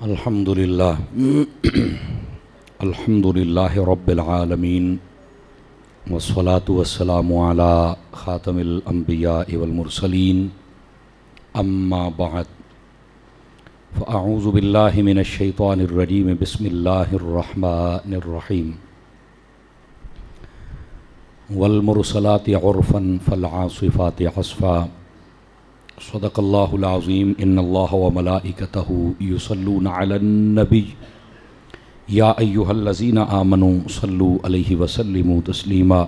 الحمدللہ رب العالمین والصلاة والسلام علی خاتم الانبیاء والمرسلین اما بعد فاعوذ باللہ من الشیطان الرجیم بسم اللہ الرحمن الرحیم والمرسلات عرفا فالعاصفات عصفا صدق اللہ العظیم ان اللہ وملائکتہ یصلون علی النبی یا ایہا الذین آمنوا صلوا علیہ وسلموا تسلیما۔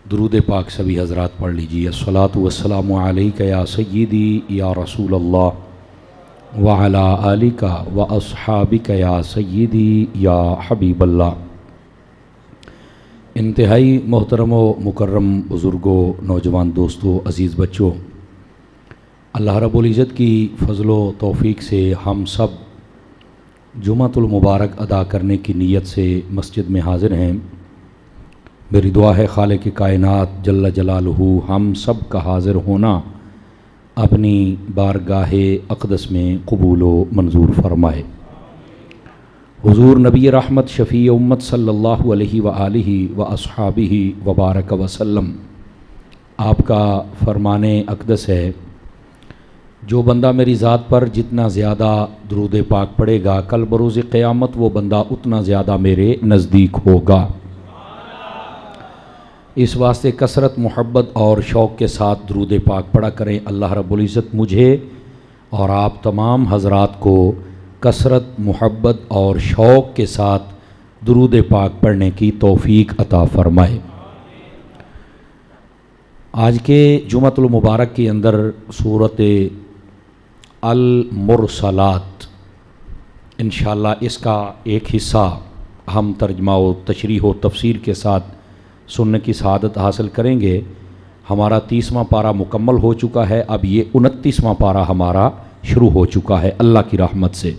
درود پاک سبھی حضرات پڑھ لیجیے۔ الصلاۃ والسلام علیک یا سیدی یا رسول اللہ وعلی آلک واصحابک یا سیدی یا حبیب اللہ۔ انتہائی محترم و مکرم بزرگوں، نوجوان دوستوں، عزیز بچوں، اللہ رب العزت کی فضل و توفیق سے ہم سب جمعۃ المبارک ادا کرنے کی نیت سے مسجد میں حاضر ہیں۔ میری دعا ہے خالق کائنات جل جلالہ ہم سب کا حاضر ہونا اپنی بارگاہ اقدس میں قبول و منظور فرمائے۔ حضور نبی رحمت شفیع امت صلی اللہ علیہ وآلہ واصحابہ وبارک وسلم، آپ کا فرمان اقدس ہے، جو بندہ میری ذات پر جتنا زیادہ درود پاک پڑھے گا کل بروز قیامت وہ بندہ اتنا زیادہ میرے نزدیک ہوگا۔ اس واسطے کثرت محبت اور شوق کے ساتھ درود پاک پڑھا کریں۔ اللہ رب العزت مجھے اور آپ تمام حضرات کو کثرت محبت اور شوق کے ساتھ درود پاک پڑھنے کی توفیق عطا فرمائے۔ آج کے جمعۃ المبارک کے اندر سورۃ المرسلات انشاءاللہ اس کا ایک حصہ ہم ترجمہ و تشریح و تفسیر کے ساتھ سننے کی سعادت حاصل کریں گے۔ ہمارا 30واں پارہ مکمل ہو چکا ہے، اب یہ 29واں پارہ ہمارا شروع ہو چکا ہے اللہ کی رحمت سے۔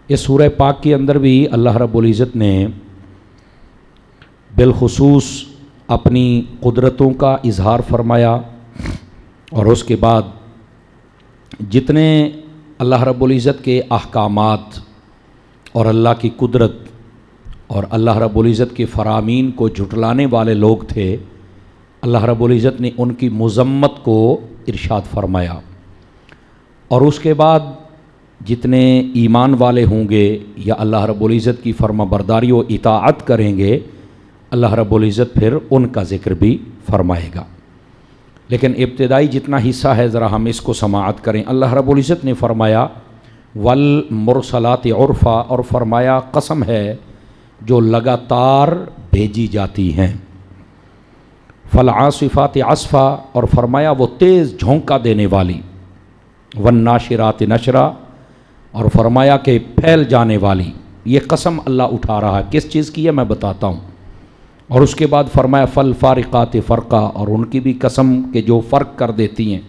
اس سورہ پاک کے اندر بھی اللہ رب العزت نے بالخصوص اپنی قدرتوں کا اظہار فرمایا، اور اس کے بعد جتنے اللہ رب العزت کے احکامات اور اللہ کی قدرت اور اللہ رب العزت کے فرامین کو جھٹلانے والے لوگ تھے، اللہ رب العزت نے ان کی مذمت کو ارشاد فرمایا، اور اس کے بعد جتنے ایمان والے ہوں گے یا اللہ رب العزت کی فرما برداری و اطاعت کریں گے اللہ رب العزت پھر ان کا ذکر بھی فرمائے گا۔ لیکن ابتدائی جتنا حصہ ہے ذرا ہم اس کو سماعت کریں۔ اللہ رب العزت نے فرمایا والمرسلات عرفا، اور فرمایا قسم ہے جو لگاتار بھیجی جاتی ہیں، فالعاصفات عصفا، اور فرمایا وہ تیز جھونکا دینے والی، والناشرات نشرا، اور فرمایا کہ پھیل جانے والی۔ یہ قسم اللہ اٹھا رہا ہے، کس چیز کی ہے میں بتاتا ہوں۔ اور اس کے بعد فرمایا فالفارقات فرقا، اور ان کی بھی قسم کہ جو فرق کر دیتی ہیں۔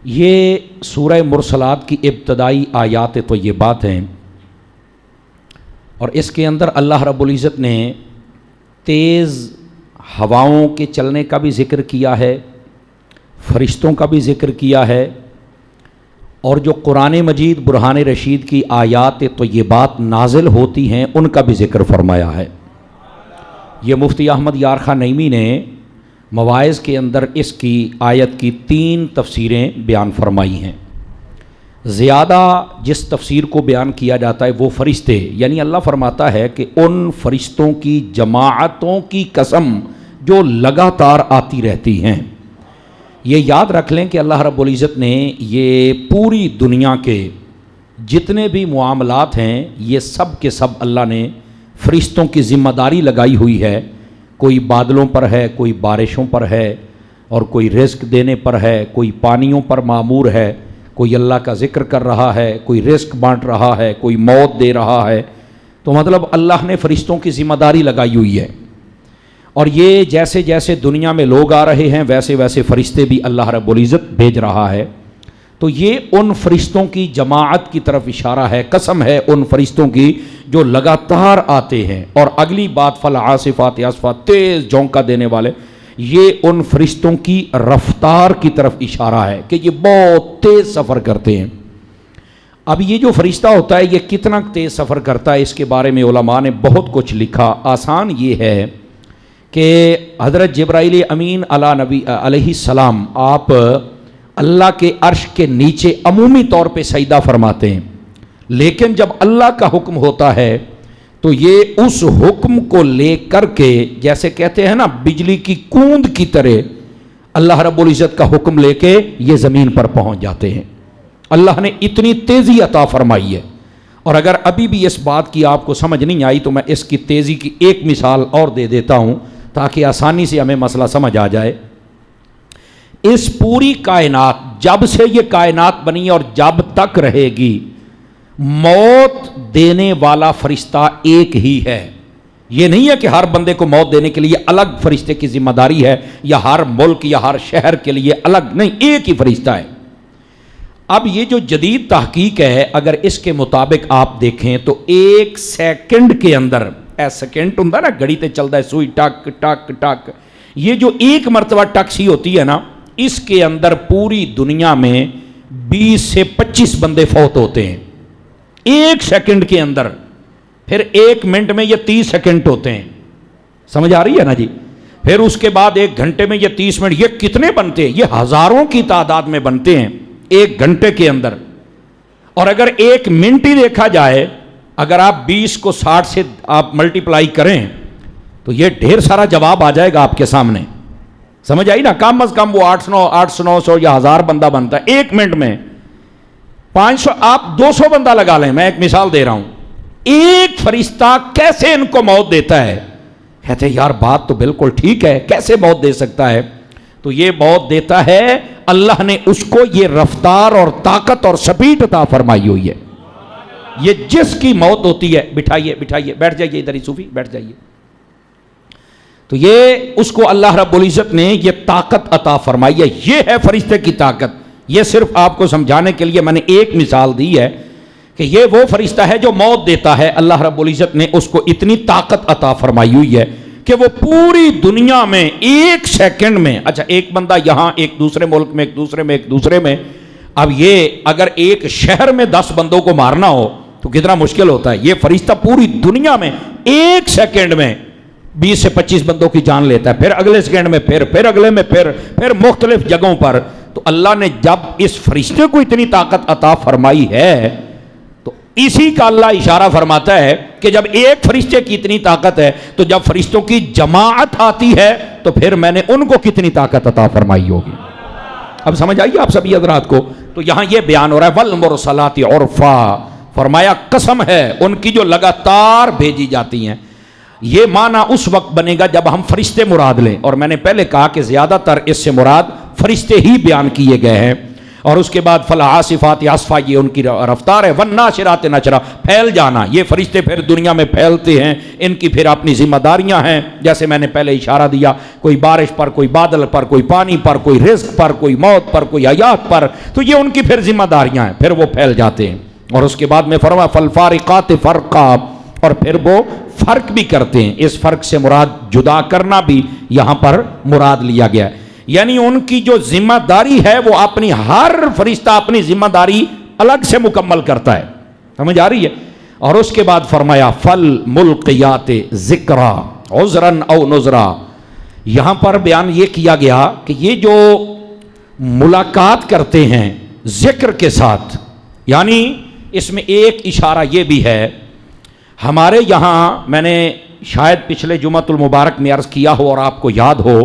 یہ سورہ مرسلات کی ابتدائی آیات تو یہ بات ہیں، اور اس کے اندر اللہ رب العزت نے تیز ہواؤں کے چلنے کا بھی ذکر کیا ہے، فرشتوں کا بھی ذکر کیا ہے، اور جو قرآن مجید برہان رشید کی آیات تو یہ بات نازل ہوتی ہیں ان کا بھی ذکر فرمایا ہے۔ یہ مفتی احمد یار خان نعیمی نے مواعظ کے اندر اس کی آیت کی 3 تفسیریں بیان فرمائی ہیں۔ زیادہ جس تفسیر کو بیان کیا جاتا ہے وہ فرشتے، یعنی اللہ فرماتا ہے کہ ان فرشتوں کی جماعتوں کی قسم جو لگاتار آتی رہتی ہیں۔ یہ یاد رکھ لیں کہ اللہ رب العزت نے یہ پوری دنیا کے جتنے بھی معاملات ہیں یہ سب کے سب اللہ نے فرشتوں کی ذمہ داری لگائی ہوئی ہے۔ کوئی بادلوں پر ہے، کوئی بارشوں پر ہے، اور کوئی رزق دینے پر ہے، کوئی پانیوں پر مامور ہے، کوئی اللہ کا ذکر کر رہا ہے، کوئی رزق بانٹ رہا ہے، کوئی موت دے رہا ہے۔ تو مطلب اللہ نے فرشتوں کی ذمہ داری لگائی ہوئی ہے، اور یہ جیسے جیسے دنیا میں لوگ آ رہے ہیں ویسے ویسے فرشتے بھی اللہ رب العزت بھیج رہا ہے۔ تو یہ ان فرشتوں کی جماعت کی طرف اشارہ ہے، قسم ہے ان فرشتوں کی جو لگاتار آتے ہیں۔ اور اگلی بات فالعاصفات عصفا، تیز جھونکا دینے والے، یہ ان فرشتوں کی رفتار کی طرف اشارہ ہے کہ یہ بہت تیز سفر کرتے ہیں۔ اب یہ جو فرشتہ ہوتا ہے یہ کتنا تیز سفر کرتا ہے، اس کے بارے میں علماء نے بہت کچھ لکھا۔ آسان یہ ہے کہ حضرت جبرائیل امین علیہ السلام آپ اللہ کے عرش کے نیچے عمومی طور پہ سجدہ فرماتے ہیں، لیکن جب اللہ کا حکم ہوتا ہے تو یہ اس حکم کو لے کر کے، جیسے کہتے ہیں نا بجلی کی کوند کی طرح، اللہ رب العزت کا حکم لے کے یہ زمین پر پہنچ جاتے ہیں۔ اللہ نے اتنی تیزی عطا فرمائی ہے، اور اگر ابھی بھی اس بات کی آپ کو سمجھ نہیں آئی تو میں اس کی تیزی کی ایک مثال اور دے دیتا ہوں تاکہ آسانی سے ہمیں مسئلہ سمجھ آ جائے۔ اس پوری کائنات، جب سے یہ کائنات بنی اور جب تک رہے گی، موت دینے والا فرشتہ ایک ہی ہے۔ یہ نہیں ہے کہ ہر بندے کو موت دینے کے لیے الگ فرشتے کی ذمہ داری ہے، یا ہر ملک یا ہر شہر کے لیے الگ، نہیں، ایک ہی فرشتہ ہے۔ اب یہ جو جدید تحقیق ہے، اگر اس کے مطابق آپ دیکھیں تو ایک سیکنڈ کے اندر، سیکنڈ ہوں نا گھڑی تے چلتا ہے سوئی ٹک ٹک ٹک، یہ جو ایک مرتبہ ٹک سی ہوتی ہے نا، اس کے اندر پوری دنیا میں 20 سے 25 بندے فوت ہوتے ہیں ایک سیکنڈ کے اندر۔ پھر ایک منٹ میں یہ 30 سیکنڈ ہوتے ہیں، سمجھ آ رہی ہے نا جی؟ پھر اس کے بعد ایک گھنٹے میں یہ 30 منٹ، یہ کتنے بنتے ہیں؟ یہ ہزاروں کی تعداد میں بنتے ہیں ایک گھنٹے کے اندر۔ اور اگر ایک منٹ ہی دیکھا جائے، اگر آپ 20 کو 60 سے آپ ملٹیپلائی کریں تو یہ ڈھیر سارا جواب آ جائے گا آپ کے سامنے، سمجھ آئی نا؟ کم از کم وہ 800 900 یا 1000 بندہ بنتا ہے ایک منٹ میں۔ 500، آپ 200 بندہ لگا لیں، میں ایک مثال دے رہا ہوں۔ ایک فرشتہ کیسے ان کو موت دیتا ہے؟ کہتے ہیں یار بات تو بالکل ٹھیک ہے، کیسے موت دے سکتا ہے؟ تو یہ موت دیتا ہے، اللہ نے اس کو یہ رفتار اور طاقت اور سپیڈ عطا فرمائی ہوئی ہے۔ یہ جس کی موت ہوتی ہے، بٹھائیے بٹھائیے، بیٹھ جائیے ادھر ہی صوفی، بیٹھ جائیے۔ تو یہ اس کو اللہ رب العزت نے یہ طاقت عطا فرمائی ہے، یہ ہے فرشتے کی طاقت۔ یہ صرف آپ کو سمجھانے کے لیے میں نے ایک مثال دی ہے کہ یہ وہ فرشتہ ہے جو موت دیتا ہے۔ اللہ رب العزت نے اس کو اتنی طاقت عطا فرمائی ہوئی ہے کہ وہ پوری دنیا میں ایک سیکنڈ میں، اچھا ایک بندہ یہاں، ایک دوسرے ملک میں، ایک دوسرے میں، ایک دوسرے میں، اب یہ اگر ایک شہر میں 10 بندوں کو مارنا ہو تو کتنا مشکل ہوتا ہے۔ یہ فرشتہ پوری دنیا میں ایک سیکنڈ میں 20 سے 25 بندوں کی جان لیتا ہے، پھر اگلے سیکنڈ میں پھر اگلے میں پھر مختلف جگہوں پر۔ تو اللہ نے جب اس فرشتے کو اتنی طاقت عطا فرمائی ہے تو اسی کا اللہ اشارہ فرماتا ہے کہ جب ایک فرشتے کی اتنی طاقت ہے تو جب فرشتوں کی جماعت آتی ہے تو پھر میں نے ان کو کتنی طاقت عطا فرمائی ہوگی۔ اب سمجھ آئیے آپ سبھی حضرات کو؟ تو یہاں یہ بیان ہو رہا ہے والمرسلات عرفا، فرمایا قسم ہے ان کی جو لگاتار بھیجی جاتی ہیں۔ یہ معنی اس وقت بنے گا جب ہم فرشتے مراد لیں، اور میں نے پہلے کہا کہ زیادہ تر اس سے مراد فرشتے ہی بیان کیے گئے ہیں۔ اور اس کے بعد فالعاصفات عصفا، یہ ان کی رفتار ہے، والناشرات نشرا، پھیل جانا۔ یہ فرشتے پھر دنیا میں پھیلتے ہیں، ان کی پھر اپنی ذمہ داریاں ہیں، جیسے میں نے پہلے اشارہ دیا، کوئی بارش پر، کوئی بادل پر، کوئی پانی پر، کوئی رزق پر، کوئی موت پر، کوئی حیات پر، تو یہ ان کی پھر ذمہ داریاں ہیں، پھر وہ پھیل جاتے ہیں۔ اور اس کے بعد میں فرمایا فالفارقات فرقا، اور پھر وہ فرق بھی کرتے ہیں۔ اس فرق سے مراد جدا کرنا بھی یہاں پر مراد لیا گیا ہے، یعنی ان کی جو ذمہ داری ہے وہ اپنی، ہر فرشتہ اپنی ذمہ داری الگ سے مکمل کرتا ہے، سمجھ آ رہی ہے؟ اور اس کے بعد فرمایا فالملقیات ذکرا عذرا او نذرا، یہاں پر بیان یہ کیا گیا کہ یہ جو ملاقات کرتے ہیں ذکر کے ساتھ، یعنی اس میں ایک اشارہ یہ بھی ہے، ہمارے یہاں میں نے شاید پچھلے جمعۃ المبارک میں عرض کیا ہو اور آپ کو یاد ہو،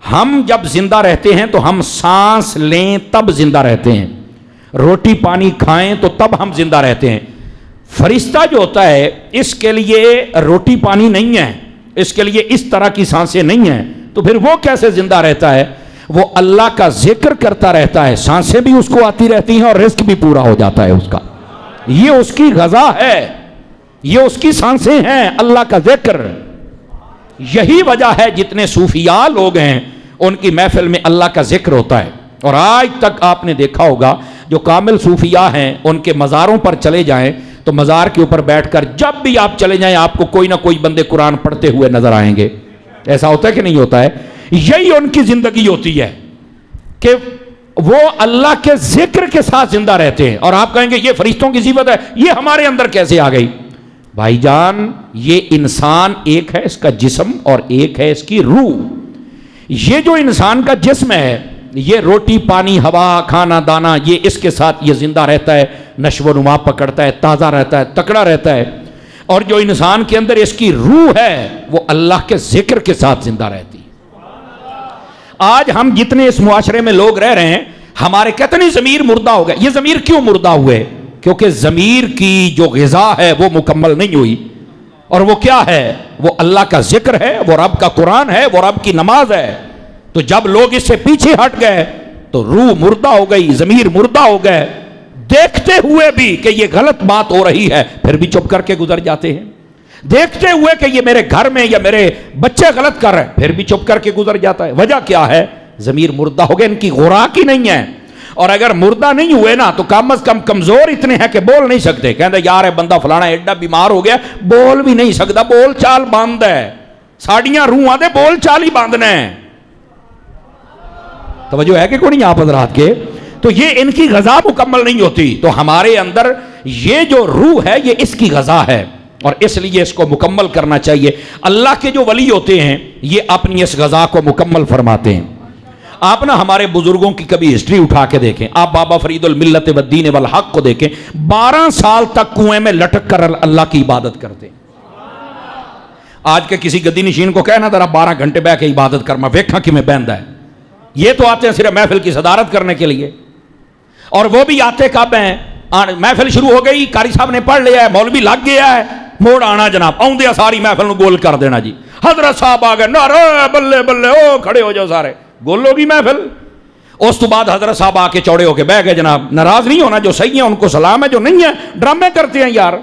ہم جب زندہ رہتے ہیں تو ہم سانس لیں تب زندہ رہتے ہیں، روٹی پانی کھائیں تو تب ہم زندہ رہتے ہیں۔ فرشتہ جو ہوتا ہے اس کے لیے روٹی پانی نہیں ہے، اس کے لیے اس طرح کی سانسیں نہیں ہیں، تو پھر وہ کیسے زندہ رہتا ہے؟ وہ اللہ کا ذکر کرتا رہتا ہے، سانسیں بھی اس کو آتی رہتی ہیں اور رزق بھی پورا ہو جاتا ہے اس کا۔ یہ اس کی غذا ہے، یہ اس کی سانسیں ہیں، اللہ کا ذکر۔ یہی وجہ ہے جتنے صوفیاء لوگ ہیں ان کی محفل میں اللہ کا ذکر ہوتا ہے، اور آج تک آپ نے دیکھا ہوگا جو کامل صوفیاء ہیں ان کے مزاروں پر چلے جائیں تو مزار کے اوپر بیٹھ کر جب بھی آپ چلے جائیں آپ کو کوئی نہ کوئی بندے قرآن پڑھتے ہوئے نظر آئیں گے۔ ایسا ہوتا ہے کہ نہیں ہوتا ہے؟ یہی ان کی زندگی ہوتی ہے کہ وہ اللہ کے ذکر کے ساتھ زندہ رہتے ہیں. اور آپ کہیں گے یہ فرشتوں کی صفت ہے, یہ ہمارے اندر کیسے آ گئی؟ بھائی جان, یہ انسان ایک ہے اس کا جسم اور ایک ہے اس کی روح. یہ جو انسان کا جسم ہے یہ روٹی پانی ہوا کھانا دانا یہ اس کے ساتھ یہ زندہ رہتا ہے, نشو و نما پکڑتا ہے, تازہ رہتا ہے, تکڑا رہتا ہے. اور جو انسان کے اندر اس کی روح ہے وہ اللہ کے ذکر کے ساتھ زندہ رہتی ہے. آج ہم جتنے اس معاشرے میں لوگ رہ رہے ہیں ہمارے کہتے نہیں ضمیر مردہ ہو گئے. یہ ضمیر کیوں مردہ ہوئے؟ کیونکہ ضمیر کی جو غذا ہے وہ مکمل نہیں ہوئی. اور وہ کیا ہے؟ وہ اللہ کا ذکر ہے, وہ رب کا قرآن ہے, وہ رب کی نماز ہے. تو جب لوگ اس سے پیچھے ہٹ گئے تو روح مردہ ہو گئی, ضمیر مردہ ہو گئے. دیکھتے ہوئے بھی کہ یہ غلط بات ہو رہی ہے پھر بھی چپ کر کے گزر جاتے ہیں. دیکھتے ہوئے کہ یہ میرے گھر میں یا میرے بچے غلط کر رہے ہیں پھر بھی چپ کر کے گزر جاتا ہے. وجہ کیا ہے؟ ضمیر مردہ ہو گئے, ان کی خوراک ہی نہیں ہے. اور اگر مردہ نہیں ہوئے نا تو کم از کم کمزور اتنے ہیں کہ بول نہیں سکتے. کہتے یار ہے بندہ فلانا ایڈا بیمار ہو گیا بول بھی نہیں سکتا, بول چال بند ہے. ساڑیاں روح آدھے بول چال ہی باندھنا ہے. توجہ ہے کہ کوئی نہیں آپ حضرات کے؟ تو یہ ان کی غذا مکمل نہیں ہوتی. تو ہمارے اندر یہ جو روح ہے یہ اس کی غذا ہے اور اس لیے اس کو مکمل کرنا چاہیے. اللہ کے جو ولی ہوتے ہیں یہ اپنی اس غذا کو مکمل فرماتے ہیں. آپ نا ہمارے بزرگوں کی کبھی ہسٹری اٹھا کے دیکھیں. آپ بابا فرید الملت والدین والحق کو دیکھیں, 12 سال تک کنویں میں لٹک کر اللہ کی عبادت کرتے ہیں. آج کے کسی گدی نشین کو کہنا ذرا 12 گھنٹے بیٹھ کے عبادت کرنا ویکھا کہ میں بہندا ہے. یہ تو آتے ہیں صرف محفل کی صدارت کرنے کے لیے. اور وہ بھی آتے کب ہیں؟ محفل شروع ہو گئی, قاری صاحب نے پڑھ لیا ہے, مولوی لگ گیا ہے, موڑ آنا جناب, آؤندیا ساری محفل نو گول کر دینا. جی حضرت صاحب آ گئے, نعرہ بلے بلے, او کھڑے ہو جاؤ سارے, گول ہوگی محفل. اس تو بعد حضرت صاحب آ کے چوڑے ہو کے بیٹھ گئے. جناب ناراض نہیں ہونا, جو صحیح ہے ان کو سلام ہے, جو نہیں ہے ڈرامے کرتے ہیں یار.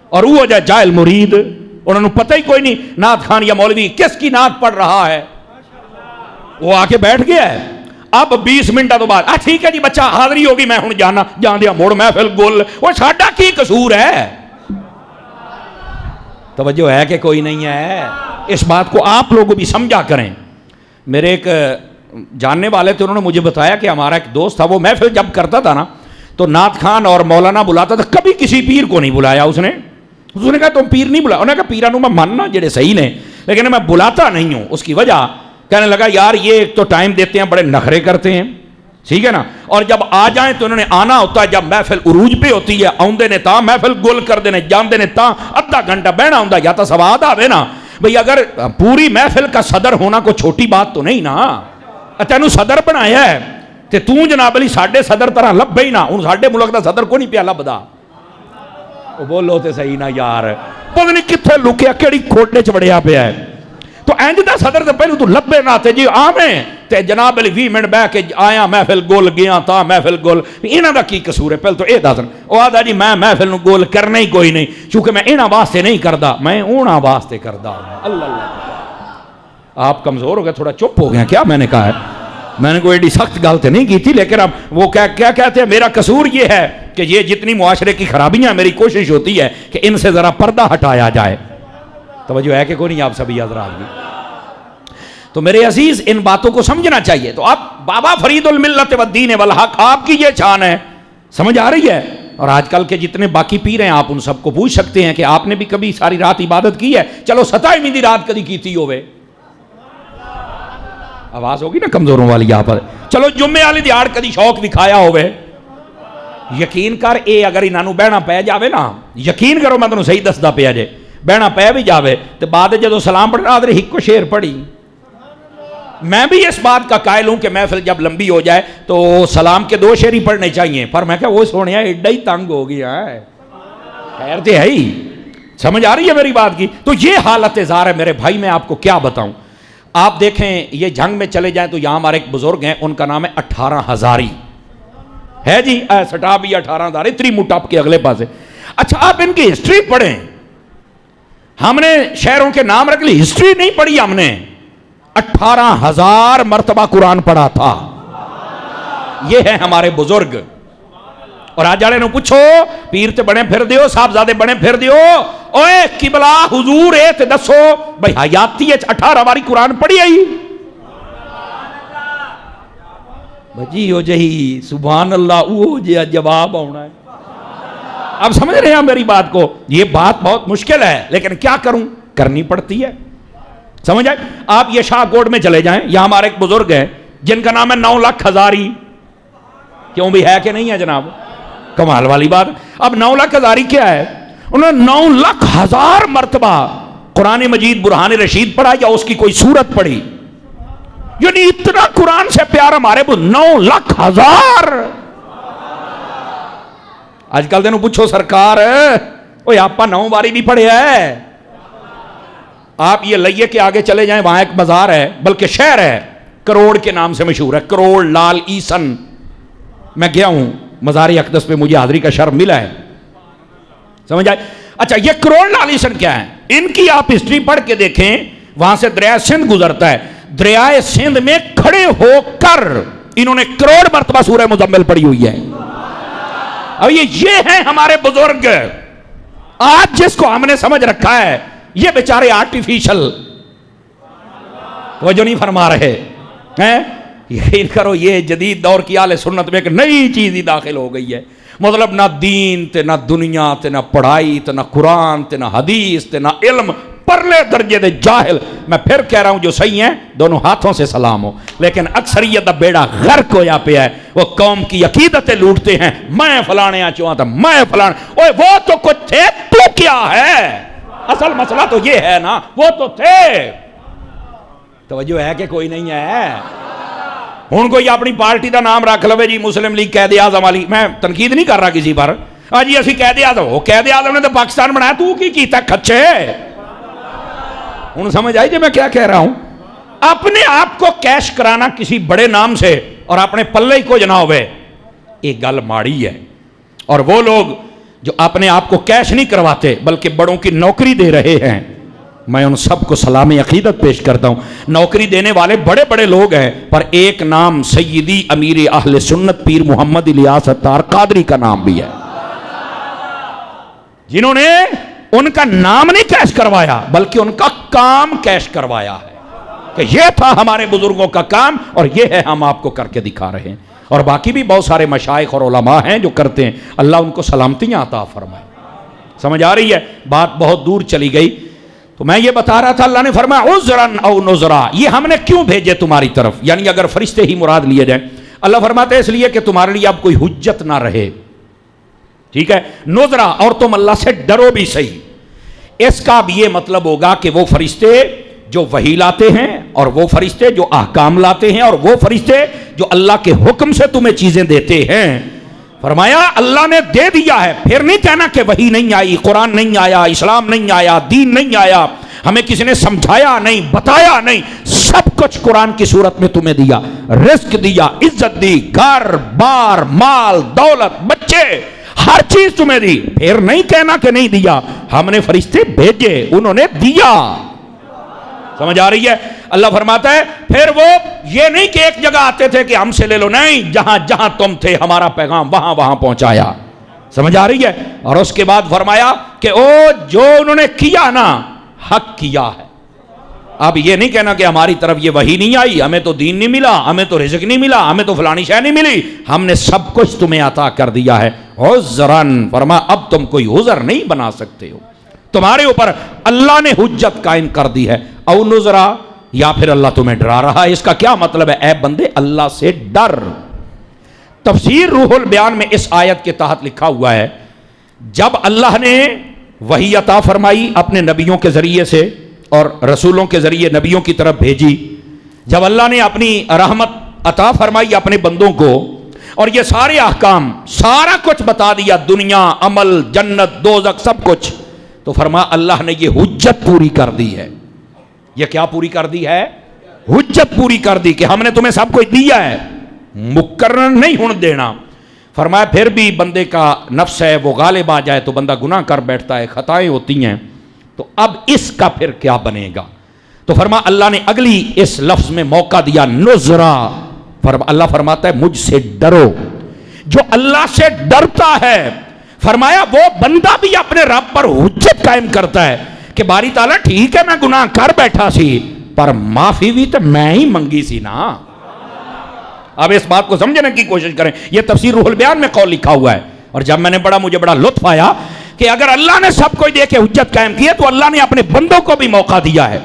اور وہ ہو جائے جاہل مرید, انہوں نے پتہ ہی کوئی نہیں نعت خان یا مولوی کس کی نعت پڑھ رہا ہے. وہ آ کے بیٹھ گیا ہے. اب 20 منٹ تو بعد ٹھیک ہے جی بچہ حاضری ہوگی, میں ہوں جانا, جان دیا موڑ محفل گول. وہ ساڈا کی قصور ہے؟ توجہ ہے کہ کوئی نہیں ہے؟ اس بات کو آپ لوگ بھی سمجھا کریں. میرے ایک جاننے والے تھے, انہوں نے مجھے بتایا کہ ہمارا ایک دوست تھا, وہ محفل جب کرتا تھا نا تو نعت خان اور مولانا بلاتا تھا, کبھی کسی پیر کو نہیں بلایا اس نے کہا تم پیر نہیں بلایا. انہوں نے کہا پیرانو میں ماننا جڑے صحیح نے لیکن میں بلاتا نہیں ہوں. اس کی وجہ کہنے لگا یار یہ ایک تو ٹائم دیتے ہیں, بڑے نخرے کرتے ہیں, ٹھیک ہے نا, اور جب آ جائیں تو انہوں نے آنا ہوتا ہے جب محفل عروج پہ ہوتی ہے, آؤندے نے تا محفل گول کر دینے, جاندے نے تا ادھا گھنٹہ بہنا ہوندا, یا تو سواد آوے نا بھئی. اگر پوری محفل کا صدر ہونا کوئی چھوٹی بات تو نہیں نا. تینوں صدر بنایا ہے تے تو جناب علی ساڈے صدر طرح لبے ہی نا. ہن ساڈے ملک دا صدر کو نہیں پیا لبدا. او بولو تے صحیح نا یار, پتہ نہیں کتھے لکیا کیڑی کھوٹے چ وڑیا پیا ہے. تو اینج دا صدر تے پہلو تو لبے نہ تے جی آویں تے جناب علی 20 منٹ بیٹھ کے آیا محفل گول گیا تا محفل گول. انہاں دا کی قصور ہے؟ پہلے تو اے دسن. او آدا جی میں محفل نو گول کرنا ہی کوئی نہیں, چونکہ میں انہاں واسطے نہیں کردا, میں انہاں واسطے کردا ہوں. اللہ اللہ, آپ کمزور ہو گئے, تھوڑا چپ ہو گئے کیا؟ میں نے کہا ہے میں نے کوئی ایڈی سخت گل تو نہیں کی تھی, لیکن اب وہ کیا کہتے ہیں, میرا قصور یہ ہے کہ یہ جتنی معاشرے کی خرابیاں, میری کوشش ہوتی ہے کہ ان سے ذرا پردہ ہٹایا جائے. توجہ ہے کہ کوئی نہیں آپ سبھی حضرات بھی؟ تو میرے عزیز ان باتوں کو سمجھنا چاہیے. تو اب بابا فرید الملت والدین والحق آپ کی یہ شان ہے, سمجھ آ رہی ہے؟ اور آج کل کے جتنے باقی پیر ہیں آپ ان سب کو پوچھ سکتے ہیں کہ آپ نے بھی کبھی ساری رات عبادت کی ہے؟ چلو 27ویں دی رات کدی کیتی ہوئے, آواز ہوگی نا کمزوروں والی یہاں پر. چلو جمعے والی دیہاڑ کدی شوق دکھایا ہوئے. یقین کر اے اگر انہاں نوں بہنا پے جاوے نا, یقین کرو میں تانوں صحیح دسدا پیا جے, بہنا پے بھی جاوے تے بعد جدوں سلام پڑھنا آدھے ہکو شیر پڑھی. میں بھی اس بات کا قائل ہوں کہ محفل جب لمبی ہو جائے تو سلام کے 2 شیر ہی پڑھنے چاہیے, پر میں کہا وہ سونے ایڈا ہی تنگ ہو گیا ہے. خیر تے ہے ہی, سمجھ آ رہی ہے میری بات کی؟ تو یہ حالت زار ہے میرے بھائی, میں آپ کو کیا بتاؤں. آپ دیکھیں یہ جنگ میں چلے جائیں تو یہاں ہمارے ایک بزرگ ہیں, ان کا نام ہے 18 ہزاری ہے جی, سٹاپ بھی 18 ہزاری تری موٹاپ کے اگلے پاس ہے. اچھا آپ ان کی ہسٹری پڑھیں, ہم نے شہروں کے نام رکھ لی, ہسٹری نہیں پڑھی ہم نے. 18,000 مرتبہ قرآن پڑھا تھا. یہ ہے ہمارے بزرگ. اور آج والے نو پوچھو پیر تے بنے پھر دیو, صاحبزادے بنے پھر دیو, اوے قبلہ حضور اے تے دسو بھئی حیاتی 18 باری قرآن پڑھی آئی؟ بجی ہو جہی سبحان اللہ وہ جواب آنا ہے. آپ سمجھ رہے ہیں میری بات کو؟ یہ بات بہت مشکل ہے لیکن کیا کروں، کرنی پڑتی ہے. سمجھ آئے؟ آپ یہ شاہ کوٹ میں چلے جائیں، یہاں ہمارے ایک بزرگ ہیں جن کا نام ہے 9 لاکھ ہزاری. کیوں بھی ہے کہ نہیں ہے جناب؟ کمال والی بات. اب 9 لاکھ ہزاری کیا ہے؟ انہوں نے 9 لاکھ ہزار مرتبہ قرآن مجید برہان رشید پڑھا یا اس کی کوئی سورت پڑھی. یعنی اتنا قرآن سے پیار ہمارے 9 لاکھ ہزار. آج کل دنوں پوچھو سرکار اوہ آپ 9 باری بھی پڑھے ہے. آپ یہ لئیے کہ آگے چلے جائیں، وہاں ایک بازار ہے بلکہ شہر ہے، کروڑ کے نام سے مشہور ہے، کروڑ لال ایسن. میں گیا ہوں مزار اقدس پہ، مجھے حاضری کا شرف ملا ہے. سمجھ آئے؟ اچھا یہ کروڑ لال ایسن کیا ہے؟ ان کی آپ ہسٹری پڑھ کے دیکھیں. وہاں سے دریائے سندھ گزرتا ہے، دریائے سندھ میں کھڑے ہو کر انہوں نے کروڑ مرتبہ سورہ مزمل پڑھی ہوئی ہے. اب یہ ہیں ہمارے بزرگ. آج جس کو ہم نے سمجھ رکھا ہے یہ بیچارے آرٹیفیشل توجہ نہیں فرما رہے ہیں. یقین کرو یہ جدید دور کی اہل سنت میں ایک نئی چیز ہی داخل ہو گئی ہے. مطلب نہ دین تے نہ دنیا تے نہ پڑھائی تے نہ قرآن تے نہ حدیث تے نہ علم، پرلے درجے دے جاہل. میں پھر کہہ رہا ہوں جو صحیح ہیں دونوں ہاتھوں سے سلام ہو، لیکن اکثریت دا بیڑا غرق ہویا پیا ہے. وہ قوم کی عقیدتیں لوٹتے ہیں، میں فلانے چواں تھا، میں فلانے. اوے وہ تو کچھ تھے، تو کیا ہے؟ اصل مسئلہ تو یہ ہے نا، وہ تو تھے. توجہ ہے کہ کوئی نہیں ہے؟ ان کو یہ اپنی پارٹی دا نام رکھ لوے جی مسلم لیگ قائد اعظم والی. میں تنقید نہیں کر رہا کسی پر. جی اسی قائد اعظم، وہ قائد اعظم نے تو پاکستان بنایا، تو کی کیتا کچھے. ان سمجھ آئی جی میں کیا کہہ رہا ہوں؟ اپنے آپ کو کیش کرانا کسی بڑے نام سے اور اپنے پلے ہی کو جناب ہے، ایک گل ماڑی ہے. اور وہ لوگ جو اپنے آپ کو کیش نہیں کرواتے بلکہ بڑوں کی نوکری دے رہے ہیں، میں ان سب کو سلام عقیدت پیش کرتا ہوں. نوکری دینے والے بڑے بڑے لوگ ہیں، پر ایک نام سیدی امیر اہل سنت پیر محمد الیاس اتار قادری کا نام بھی ہے، جنہوں نے ان کا نام نہیں کیش کروایا بلکہ ان کا کام کیش کروایا ہے کہ یہ تھا ہمارے بزرگوں کا کام اور یہ ہے ہم آپ کو کر کے دکھا رہے ہیں. اور باقی بھی بہت سارے مشائخ اور علماء ہیں جو کرتے ہیں، اللہ ان کو سلامتیاں عطا فرمائے. سمجھ آ رہی ہے؟ بات بہت دور چلی گئی. تو میں یہ بتا رہا تھا، اللہ نے فرمایا عذراً او نذرا، یہ ہم نے کیوں بھیجے تمہاری طرف؟ یعنی اگر فرشتے ہی مراد لیے جائیں، اللہ فرماتے ہیں اس لیے کہ تمہارے لیے اب کوئی حجت نہ رہے. ٹھیک ہے؟ نذرا، اور تم اللہ سے ڈرو بھی صحیح. اس کا اب یہ مطلب ہوگا کہ وہ فرشتے جو وحی لاتے ہیں اور وہ فرشتے جو احکام لاتے ہیں اور وہ فرشتے جو اللہ کے حکم سے تمہیں چیزیں دیتے ہیں، فرمایا اللہ نے دے دیا ہے. پھر نہیں کہنا کہ وحی نہیں آئی، قرآن نہیں آیا، اسلام نہیں آیا، دین نہیں آیا، ہمیں کسی نے سمجھایا نہیں، بتایا نہیں. سب کچھ قرآن کی صورت میں تمہیں دیا، رزق دیا، عزت دی، گھر بار مال دولت بچے، ہر چیز تمہیں دی. پھر نہیں کہنا کہ نہیں دیا، ہم نے فرشتے بھیجے، انہوں نے دیا. سمجھ آ رہی ہے؟ اللہ فرماتا ہے پھر وہ یہ نہیں کہ ایک جگہ آتے تھے کہ ہم سے لے لو، نہیں، جہاں جہاں تم تھے ہمارا پیغام وہاں وہاں پہنچایا. سمجھ آ رہی ہے؟ اور اس کے بعد فرمایا کہ او جو انہوں نے کیا نا حق کیا ہے. اب یہ نہیں کہنا کہ ہماری طرف یہ وحی نہیں آئی، ہمیں تو دین نہیں ملا، ہمیں تو رزق نہیں ملا، ہمیں تو فلانی شے نہیں ملی، ہم نے سب کچھ تمہیں عطا کر دیا ہے. عذراً، فرما اب تم کوئی عذر نہیں بنا سکتے ہو، تمہارے اوپر اللہ نے حجت قائم کر دی ہے. او نذرا، یا پھر اللہ تمہیں ڈرا رہا ہے. اس کا کیا مطلب ہے؟ اے بندے اللہ سے ڈر. تفسیر روح البیان میں اس آیت کے تحت لکھا ہوا ہے جب اللہ نے وحی عطا فرمائی اپنے نبیوں کے ذریعے سے اور رسولوں کے ذریعے نبیوں کی طرف بھیجی، جب اللہ نے اپنی رحمت عطا فرمائی اپنے بندوں کو اور یہ سارے احکام سارا کچھ بتا دیا، دنیا، عمل، جنت، دوزخ، سب کچھ، تو فرما اللہ نے یہ حجت پوری کر دی ہے. یہ کیا پوری کر دی ہے؟ حجت پوری کر دی کہ ہم نے تمہیں سب کچھ دیا ہے، مقرر نہیں ہون دینا. فرمایا پھر بھی بندے کا نفس ہے وہ غالب آ جائے تو بندہ گناہ کر بیٹھتا ہے، خطائیں ہوتی ہیں. تو اب اس کا پھر کیا بنے گا؟ تو فرما اللہ نے اگلی اس لفظ میں موقع دیا، نذرا. اللہ فرماتا ہے مجھ سے ڈرو. جو اللہ سے ڈرتا ہے، فرمایا وہ بندہ بھی اپنے رب پر حجت قائم کرتا ہے کہ باری تعالیٰ ٹھیک ہے میں گناہ کر بیٹھا سی پر معافی بھی تو میں ہی منگی سی نا. اب اس بات کو سمجھنے کی کوشش کریں. یہ تفسیر روح البیان میں قول لکھا ہوا ہے. اور جب میں نے پڑھا مجھے بڑا لطف آیا کہ اگر اللہ نے سب کو دے کے حجت قائم کی ہے تو اللہ نے اپنے بندوں کو بھی موقع دیا ہے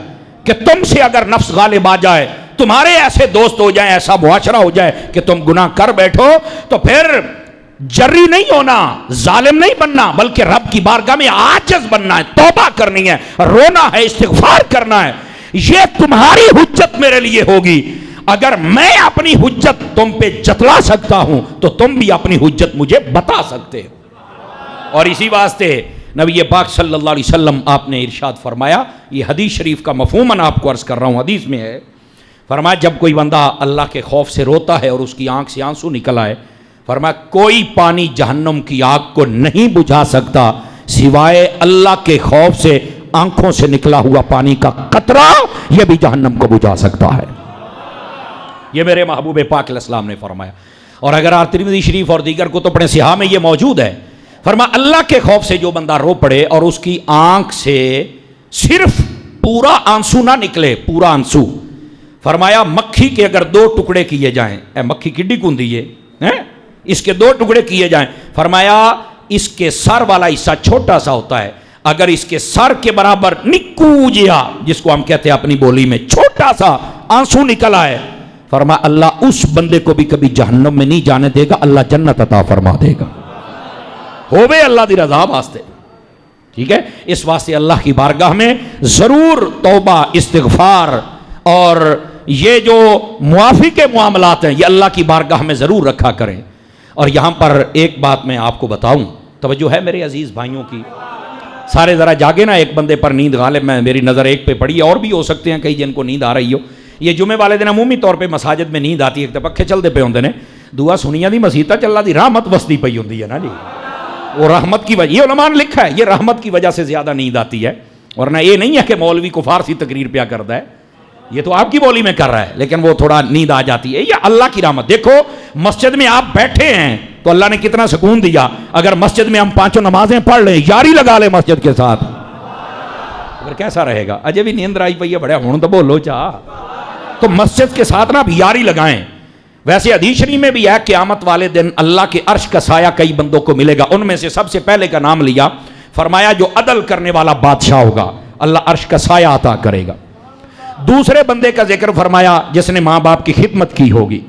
کہ تم سے اگر نفس غالب آ جائے, تمہارے ایسے دوست ہو جائیں, ایسا معاشرہ ہو جائے کہ تم گناہ کر بیٹھو, تو پھر جری نہیں ہونا, ظالم نہیں بننا, بلکہ رب کی بارگاہ میں عاجز بننا ہے, توبہ کرنی ہے, رونا ہے, استغفار کرنا ہے. یہ تمہاری حجت میرے لیے ہوگی. اگر میں اپنی حجت تم پہ جتلا سکتا ہوں تو تم بھی اپنی حجت مجھے بتا سکتے ہو. اور اسی واسطے نبی پاک صلی اللہ علیہ وسلم آپ نے ارشاد فرمایا, یہ حدیث شریف کا مفہوماً آپ کو عرض کر رہا ہوں, حدیث میں ہے, فرمایا جب کوئی بندہ اللہ کے خوف سے روتا ہے اور اس کی آنکھ سے آنسو نکل آئے, فرمایا کوئی پانی جہنم کی آگ کو نہیں بجھا سکتا سوائے اللہ کے خوف سے آنکھوں سے نکلا ہوا پانی کا قطرہ, یہ بھی جہنم کو بجھا سکتا ہے. یہ میرے محبوب پاک علیہ السلام نے فرمایا. اور اگر آپ ترمذی شریف اور دیگر کتب پڑھیں صحاح میں یہ موجود ہے, فرمایا اللہ کے خوف سے جو بندہ رو پڑے اور اس کی آنکھ سے صرف پورا آنسو نہ نکلے, پورا آنسو, فرمایا مکھی کے اگر 2 ٹکڑے کیے جائیں, اے مکھی کڈی کندی ہے, اس کے 2 ٹکڑے کیے جائیں, فرمایا اس کے سر والا حصہ چھوٹا سا ہوتا ہے, اگر اس کے سر کے برابر نکوجیا, جس کو ہم کہتے ہیں اپنی بولی میں چھوٹا سا آنسو نکل آئے, فرمایا اللہ اس بندے کو بھی کبھی جہنم میں نہیں جانے دے گا, اللہ جنت عطا فرما دے گا. ہووے اللہ دی رضا واسطے. ٹھیک ہے, اس واسطے اللہ کی بارگاہ میں ضرور توبہ, استغفار اور یہ جو معافی کے معاملات ہیں یہ اللہ کی بارگاہ میں ضرور رکھا کریں. اور یہاں پر ایک بات میں آپ کو بتاؤں, توجہ ہے میرے عزیز بھائیوں کی, سارے ذرا جاگے نا, ایک بندے پر نیند غالب, میں میری نظر ایک پہ پڑی, اور بھی ہو سکتے ہیں کئی جن کو نیند آ رہی ہو. یہ جمعے والے دن عمومی طور پہ مساجد میں نیند آتی ہے, ایک تو پکھے چلتے پہ ہوندے نے, دعا سنیاں دی مسیطہ چلا دی رحمت وسدی پئی ہوندی ہے نا جی, وہ رحمت کی وجہ, یہ علماء نے لکھا ہے, یہ رحمت کی وجہ سے زیادہ نیند آتی ہے, ورنہ یہ نہیں ہے کہ مولوی کو فارسی تقریر پیا کرتا ہے, یہ تو آپ کی بولی میں کر رہا ہے, لیکن وہ تھوڑا نیند آ جاتی ہے, یہ اللہ کی رحمت. دیکھو مسجد میں آپ بیٹھے ہیں تو اللہ نے کتنا سکون دیا. اگر مسجد میں ہم 5 نمازیں پڑھ لیں, یاری لگا لیں مسجد کے ساتھ, پھر کیسا رہے گا؟ اجے بھی نیند آئی پئی ہے, بڑے ہون تو بولو چاہ, تو مسجد کے ساتھ نا یاری لگائیں. ویسے حدیث شریف میں بھی ہے قیامت والے دن اللہ کے عرش کا سایہ کئی بندوں کو ملے گا, ان میں سے سب سے پہلے کا نام لیا, فرمایا جو عدل کرنے والا بادشاہ ہوگا اللہ عرش کا سایہ عطا کرے گا. دوسرے بندے کا ذکر فرمایا جس نے ماں باپ کی خدمت کی ہوگی.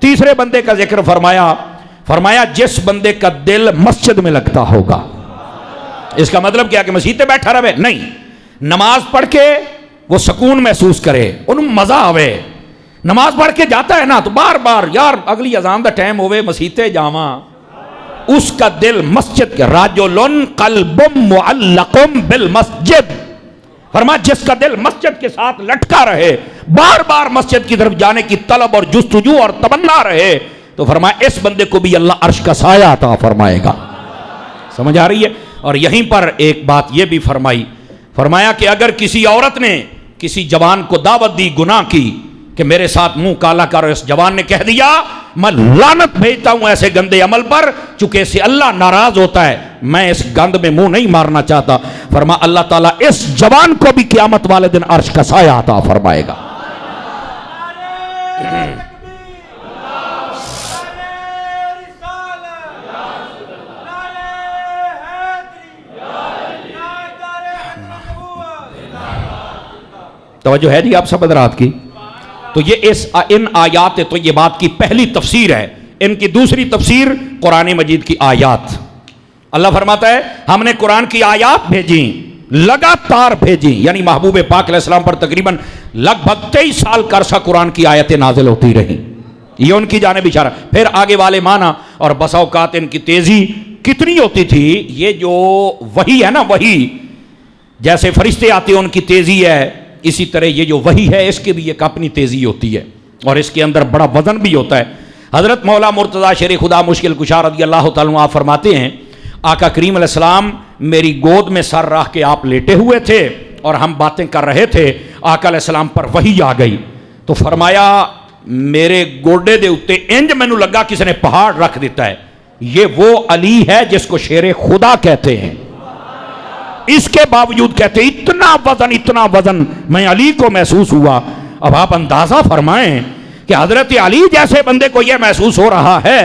تیسرے بندے کا ذکر فرمایا جس بندے کا دل مسجد میں لگتا ہوگا. اس کا مطلب کیا کہ مسجد پہ بیٹھا رہے نہیں, نماز پڑھ کے وہ سکون محسوس کرے, انہوں مزہ آوے. نماز پڑھ کے جاتا ہے نا تو بار بار یار اگلی اذان دا ٹائم ہوئے مسیتے جاواں, اس کا دل مسجد کے, راجلن قلب معلق بالمسجد, فرمایا جس کا دل مسجد کے ساتھ لٹکا رہے, بار بار مسجد کی طرف جانے کی طلب اور جستجو اور تمنا رہے, تو فرمایا اس بندے کو بھی اللہ عرش کا سایہ عطا فرمائے گا. سمجھ آ رہی ہے؟ اور یہیں پر ایک بات یہ بھی فرمایا کہ اگر کسی عورت نے کسی جوان کو دعوت دی گناہ کی کہ میرے ساتھ منہ کالا کر, اس جوان نے کہہ دیا میں لعنت بھیجتا ہوں ایسے گندے عمل پر, چونکہ اس سے اللہ ناراض ہوتا ہے, میں اس گند میں منہ نہیں مارنا چاہتا, فرمایا اللہ تعالیٰ اس جوان کو بھی قیامت والے دن عرش کا سایہ عطا فرمائے گا. توجہ ہے جی آپ سب حضرات کی؟ تو یہ ان آیات, تو یہ بات کی پہلی تفسیر ہے. ان کی دوسری تفسیر قرآن مجید کی آیات. اللہ فرماتا ہے ہم نے قرآن کی آیات بھیجیں, لگاتار بھیجیں, یعنی محبوب پاک علیہ السلام پر تقریباً لگ بھگ 23 سال کا عرصہ قرآن کی آیتیں نازل ہوتی رہیں. یہ ان کی جانب اشارہ. پھر آگے والے معنی اور بسا اوقات ان کی تیزی کتنی ہوتی تھی. یہ جو وحی ہے نا, وحی جیسے فرشتے آتے ہیں ان کی تیزی ہے, اسی طرح یہ جو وحی ہے اس کی بھی ایک اپنی تیزی ہوتی ہے, اور اس کے اندر بڑا وزن بھی ہوتا ہے. حضرت مولا مرتضیٰ شیر خدا مشکل کشا رضی اللہ تعالیٰ عنہ فرماتے ہیں آقا کریم علیہ السلام میری گود میں سر رکھ کے آپ لیٹے ہوئے تھے اور ہم باتیں کر رہے تھے, آقا علیہ السلام پر وحی آ گئی تو فرمایا میرے گوڈے دے اتے انج مینوں لگا کسی نے پہاڑ رکھ دیتا ہے. یہ وہ علی ہے جس کو شیر خدا کہتے ہیں, اس کے باوجود کہتے اتنا وزن میں علی کو محسوس ہوا. اب آپ اندازہ فرمائیں کہ حضرت علی جیسے بندے کو یہ محسوس ہو رہا ہے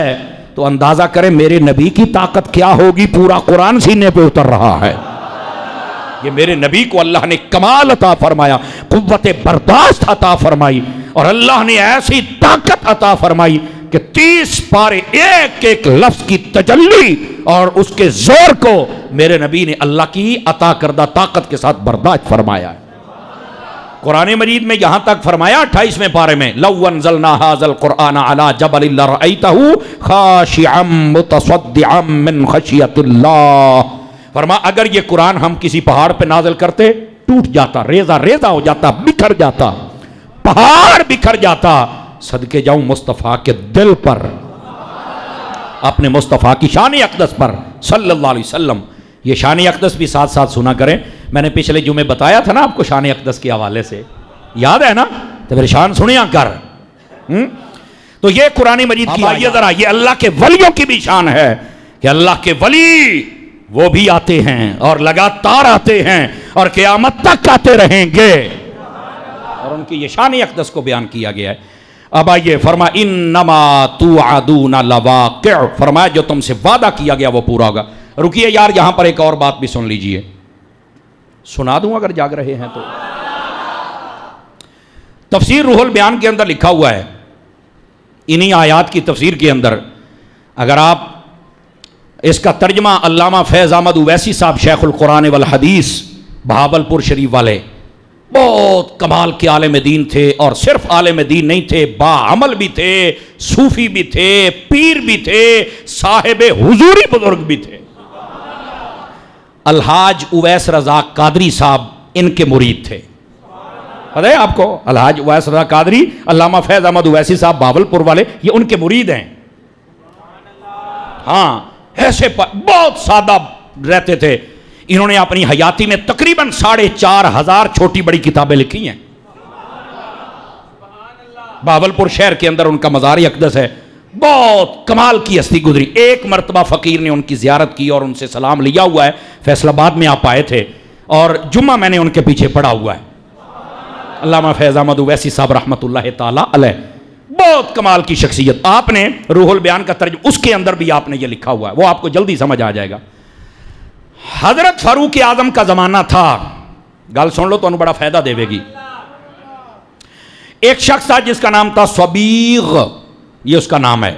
تو اندازہ کریں میرے نبی کی طاقت کیا ہوگی. پورا قرآن سینے پہ اتر رہا ہے. یہ میرے نبی کو اللہ نے کمال عطا فرمایا, قوت برداشت عطا فرمائی, اور اللہ نے ایسی طاقت عطا فرمائی کہ 30 پارے ایک ایک لفظ کی تجلی اور اس کے زور کو میرے نبی نے اللہ کی عطا کردہ طاقت کے ساتھ برداشت فرمایا ہے. قرآن مجید میں یہاں تک فرمایا 28ویں پارے میں لو انزلنا هذا القرآن على جبل لرأيته خاشعا متصدعا من خشیۃ اللہ. فرما اگر یہ قرآن ہم کسی پہاڑ پہ نازل کرتے ٹوٹ جاتا, ریزہ ریزہ ہو جاتا, بکھر جاتا, پہاڑ بکھر جاتا. صدقے جاؤں مصطفیٰ کے دل پر, اپنے مصطفیٰ کی شان اقدس پر صلی اللہ علیہ وسلم. یہ شان اقدس بھی ساتھ ساتھ سنا کریں. میں نے پچھلے جمعے بتایا تھا نا آپ کو شان اقدس کے حوالے سے, یاد ہے نا؟ تو پھر شان سنیا کر. تو یہ قرآن مجید کی آیت ذرا, یہ اللہ کے ولیوں کی بھی شان ہے کہ اللہ کے ولی وہ بھی آتے ہیں اور لگاتار آتے ہیں اور قیامت تک آتے رہیں گے, اور ان کی یہ شان اقدس کو بیان کیا گیا ہے. اب آئیے فرما انما توعدون لواقع, فرمایا جو تم سے وعدہ کیا گیا وہ پورا ہوگا. رکیے یار, یہاں پر ایک اور بات بھی سن لیجئے, سنا دوں اگر جاگ رہے ہیں تو. تفسیر روح البیان کے اندر لکھا ہوا ہے, انہی آیات کی تفسیر کے اندر, اگر آپ اس کا ترجمہ علامہ فیض احمد اویسی صاحب شیخ القرآن والحدیث بہاولپور شریف والے, بہت کمال کے عالم دین تھے, اور صرف عالم دین نہیں تھے, با عمل بھی تھے, صوفی بھی تھے, پیر بھی تھے, صاحب حضوری بزرگ بھی تھے. الحاج اویس رضا قادری صاحب ان کے مرید تھے. پتہ ہے آپ کو الحاج اویس رضا قادری, علامہ فیض احمد اویسی صاحب بہاولپور والے, یہ ان کے مرید ہیں. ہاں, ایسے بہت سادہ رہتے تھے. انہوں نے اپنی حیاتی میں تقریباً 4,500 چھوٹی بڑی کتابیں لکھی ہیں. بہاولپور شہر کے اندر ان کا مزار اقدس ہے. بہت کمال کی ہستی گزری. ایک مرتبہ فقیر نے ان کی زیارت کی اور ان سے سلام لیا ہوا ہے. فیصل آباد میں آپ آئے تھے اور جمعہ میں نے ان کے پیچھے پڑھا ہوا ہے. علامہ فیض احمد اویسی صاحب رحمۃ اللہ تعالی علیہ, بہت کمال کی شخصیت. آپ نے روح البیان کا ترجمہ, اس کے اندر بھی آپ نے یہ لکھا ہوا ہے, وہ آپ کو جلدی سمجھ آ جائے گا. حضرت فاروق اعظم کا زمانہ تھا, گل سن لو تو انہوں بڑا فائدہ دے گی. ایک شخص تھا جس کا نام تھا صبیغ, یہ اس کا نام ہے,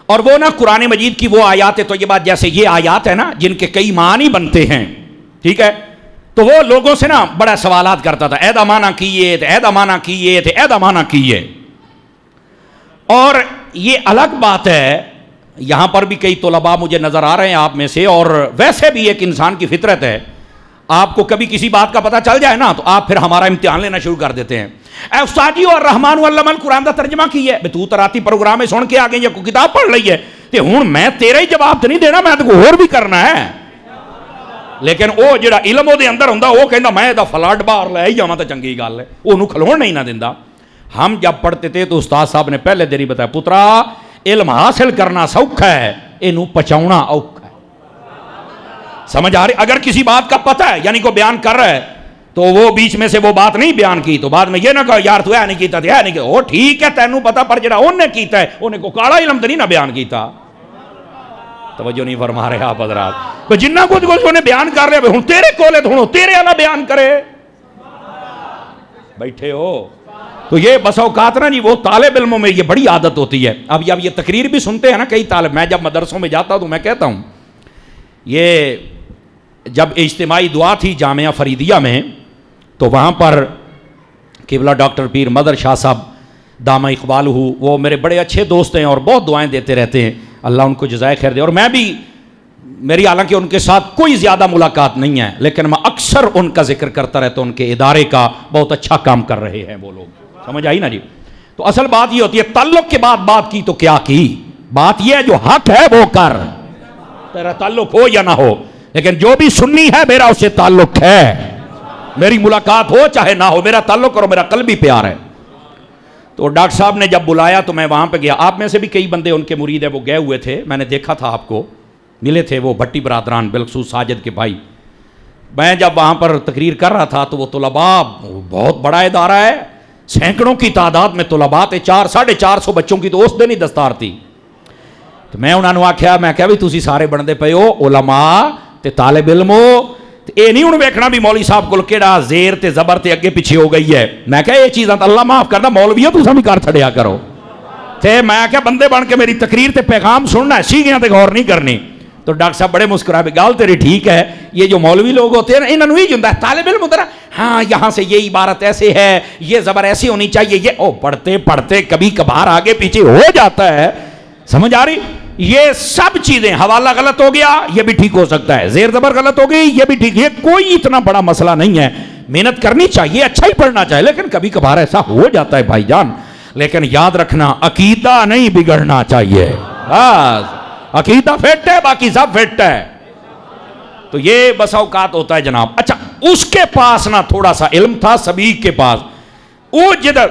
اور وہ نا قرآن مجید کی وہ آیات ہے, تو یہ بات جیسے یہ آیات ہے نا جن کے کئی معنی بنتے ہیں, ٹھیک ہے, تو وہ لوگوں سے نا بڑا سوالات کرتا تھا, ایدا معنی کیے تھے, ایدا معنی کیے تھے, ایدا معنی کیے. اور یہ الگ بات ہے, یہاں پر بھی کئی طلباء مجھے نظر آ رہے ہیں آپ میں سے, اور ویسے بھی ایک انسان کی فطرت ہے, آپ کو کبھی کسی بات کا پتہ چل جائے نا تو آپ پھر ہمارا امتحان لینا شروع کر دیتے ہیں. اے استاد جی, اور رحمان علم القرآن کا ترجمہ کی ہے, تو تراتی پروگرام میں سن کے آگے یہ کوئی کتاب پڑھ رہی ہے, تے ہوں میں تیرے ہی جواب تو نہیں دینا, میں تو اور بھی کرنا ہے. لیکن وہ جڑا علم دے اندر ہوندا, وہ کہندا میں دا فلاٹ باہر لے جاواں تے چنگی گل ہے, اونوں کھلون نہیں نہ دیندا. ہم جب پڑھتے تھے تو استاد صاحب نے پہلے دن ہی بتایا, پترا علم حاصل کرنا سوکھا ہے, اینوں پچاونا اوکھا ہے. سمجھ آ رہی؟ اگر کسی بات کا پتہ ہے, یعنی کو بیان کر رہا ہے, تو وہ بیچ میں سے وہ بات نہیں بیان کی تو بعد میں یہ نہ کہو یار تو نہیں کیتا تھا, نہیں کیتا. وہ ٹھیک ہے تینوں پتہ, پر جڑا انہوں نے کیتا ہے انہیں کو کالا علم تو نہیں نہ بیان کیتا. توجہ نہیں فرما رہے آپ حضرات. جنہ کچھ انہیں بیان کر رہے ہوں تیرے کولے تو ہوں تیرے والا بیان کرے بیٹھے ہو. تو یہ بس اوقات نا جی وہ طالب علموں میں یہ بڑی عادت ہوتی ہے. اب جب یہ تقریر بھی سنتے ہیں نا کئی طالب, میں جب مدرسوں میں جاتا ہوں تو میں کہتا ہوں, یہ جب اجتماعی دعا تھی جامعہ فریدیہ میں, تو وہاں پر قبلہ ڈاکٹر پیر مدر شاہ صاحب دامہ اقبال ہو, وہ میرے بڑے اچھے دوست ہیں اور بہت دعائیں دیتے رہتے ہیں, اللہ ان کو جزائے خیر دے. اور میں بھی, میری حالانکہ ان کے ساتھ کوئی زیادہ ملاقات نہیں ہے, لیکن میں اکثر ان کا ذکر کرتا رہتا ہوں, ان کے ادارے کا بہت اچھا کام کر رہے ہیں وہ لوگ. سمجھ آئی نا جی؟ تو اصل بات یہ ہوتی ہے, تعلق کے بعد بات کی تو کیا کی, بات یہ ہے جو حق ہے وہ کر, تیرا تعلق ہو یا نہ ہو, لیکن جو بھی سنی ہے میرا اس سے تعلق ہے, میری ملاقات ہو چاہے نہ ہو, میرا تعلق اور میرا قلبی پیار ہے. تو ڈاکٹر صاحب نے جب بلایا تو میں وہاں پہ گیا. آپ میں سے بھی کئی بندے ان کے مرید ہیں, وہ گئے ہوئے تھے, میں نے دیکھا تھا, آپ کو ملے تھے وہ بھٹی برادران, بالخصوص ساجد کے بھائی. میں جب وہاں پر تقریر کر رہا تھا تو وہ طلباء, بہت بڑا ادارہ ہے, سینکڑوں کی تعداد میں طلباء تے 400-450 بچوں کی تو اس دن ہی دستار تھی. تو میں انہوں نے آخیا میں کہا بھی تسی سارے بنتے پے ہو علماء تے طالب علم ہو, اے نہیں ہوں ویکھنا بھی مولوی صاحب کو کیڑا زیر تے زبر تے اگے پیچھے ہو گئی ہے. میں کہا یہ چیزاں تو اللہ معاف کرنا مولویوں تساں بھی کر چھڑیا کرو. تے میں کہا بندے بن کے میری تقریر تے پیغام سننا ہے, سیگیاں تے غور نہیں کرنی. تو ڈاکٹر صاحب بڑے مسکرا پہ گال تیری ٹھیک ہے, یہ جو مولوی لوگ ہوتے ہیں نا انہوں نے ہی ہے طالب علم ہوتا ہے ہاں یہاں سے یہ عبارت ایسے ہے, یہ زبر ایسی ہونی چاہیے, یہ او پڑھتے پڑھتے کبھی کبھار آگے پیچھے ہو جاتا ہے. سمجھ آ رہی؟ یہ سب چیزیں, حوالہ غلط ہو گیا یہ بھی ٹھیک ہو سکتا ہے, زیر زبر غلط ہو گئی یہ بھی ٹھیک, یہ کوئی اتنا بڑا مسئلہ نہیں ہے. محنت کرنی چاہیے, اچھا ہی پڑھنا چاہیے, لیکن کبھی کبھار ایسا ہو جاتا ہے بھائی جان. لیکن یاد رکھنا عقیدہ نہیں بگڑنا چاہیے. عقیدہ فٹ ہے باقی سب فٹ ہے. تو یہ بس اوقات ہوتا ہے جناب. اچھا اس کے پاس نا تھوڑا سا علم تھا سبیق کے پاس, وہ جدھر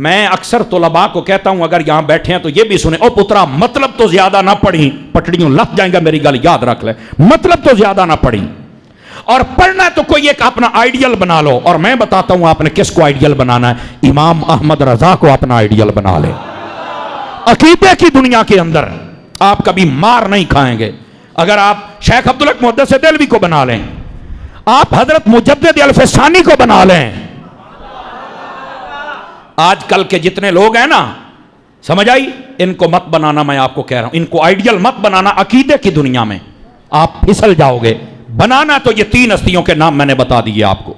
میں اکثر طلباء کو کہتا ہوں اگر یہاں بیٹھے ہیں تو یہ بھی سنیں, او پترا مطلب تو زیادہ نہ پڑھی, پٹڑیوں لگ جائیں گا میری گل یاد رکھ لے, مطلب تو زیادہ نہ پڑھی, اور پڑھنا تو کوئی ایک اپنا آئیڈیل بنا لو. اور میں بتاتا ہوں آپ نے کس کو آئیڈیل بنانا ہے, امام احمد رضا کو اپنا آئیڈیل بنا لے. عقیدے کی دنیا کے اندر آپ کبھی مار نہیں کھائیں گے. اگر آپ شیخ عبدالحق محدث دہلوی کو بنا لیں, آپ حضرت مجدد الفسانی کو بنا لیں, آج کل کے جتنے لوگ ہیں نا سمجھ آئی, ان کو مت بنانا, میں آپ کو کہہ رہا ہوں ان کو آئیڈیل مت بنانا. عقیدے کی دنیا میں آپ پھسل جاؤ گے. بنانا تو یہ 3 ہستیوں کے نام میں نے بتا دیے آپ کو,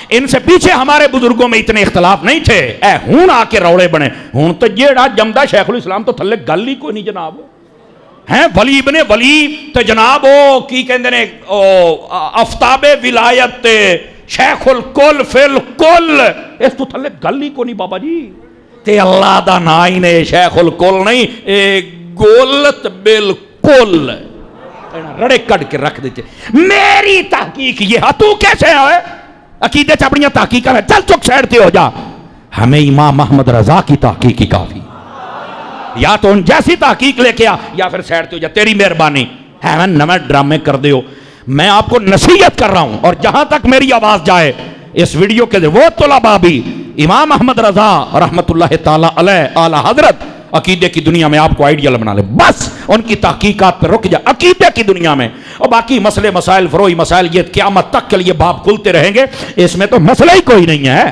ان سے پیچھے ہمارے بزرگوں میں اتنے اختلاف نہیں تھے. اے ہون آ کے روڑے بنے, ہون تو جیڑا جمدہ شیخ الاسلام تو تھلے گل ہی کوئی نہیں جناب ہیں. ولی ابن ولی تو جناب او کی کہندے نے افتاب ولایت شیخ الکل فی الکل, اس تو تھلے گل ہی کو نہیں بابا جی. تے اللہ دا نا ہی نے شیخ الکل نہیں, اے گولت بالکل رڑے کڑ کے رکھ دیتے. میری تحقیق یہ ہے, تو کیسے ہے عقیدے چپڑیاں تحقیق ہے, چل چک سیڑ تے ہو جا. ہمیں امام احمد رضا کی تحقیق ہی کافی, یا تو ان جیسی تحقیق لے کے آ یا پھر سیڑ تے ہو جا. تیری مہربانی ہے, میں نمے ڈرامے کر دے ہو. میں آپ کو نصیحت کر رہا ہوں, اور جہاں تک میری آواز جائے اس ویڈیو کے وہ طلباء بھی امام احمد رضا رحمت اللہ تعالی علیہ اعلی حضرت عقیدے کی دنیا میں آپ کو آئیڈیل بنا لے. بس ان کی تحقیقات پر رک جا عقیدے کی دنیا میں, اور باقی مسئلے مسائل فروعی مسائل یہ قیامت تک کے لیے باب کھلتے رہیں گے, اس میں تو مسئلہ ہی کوئی نہیں ہے.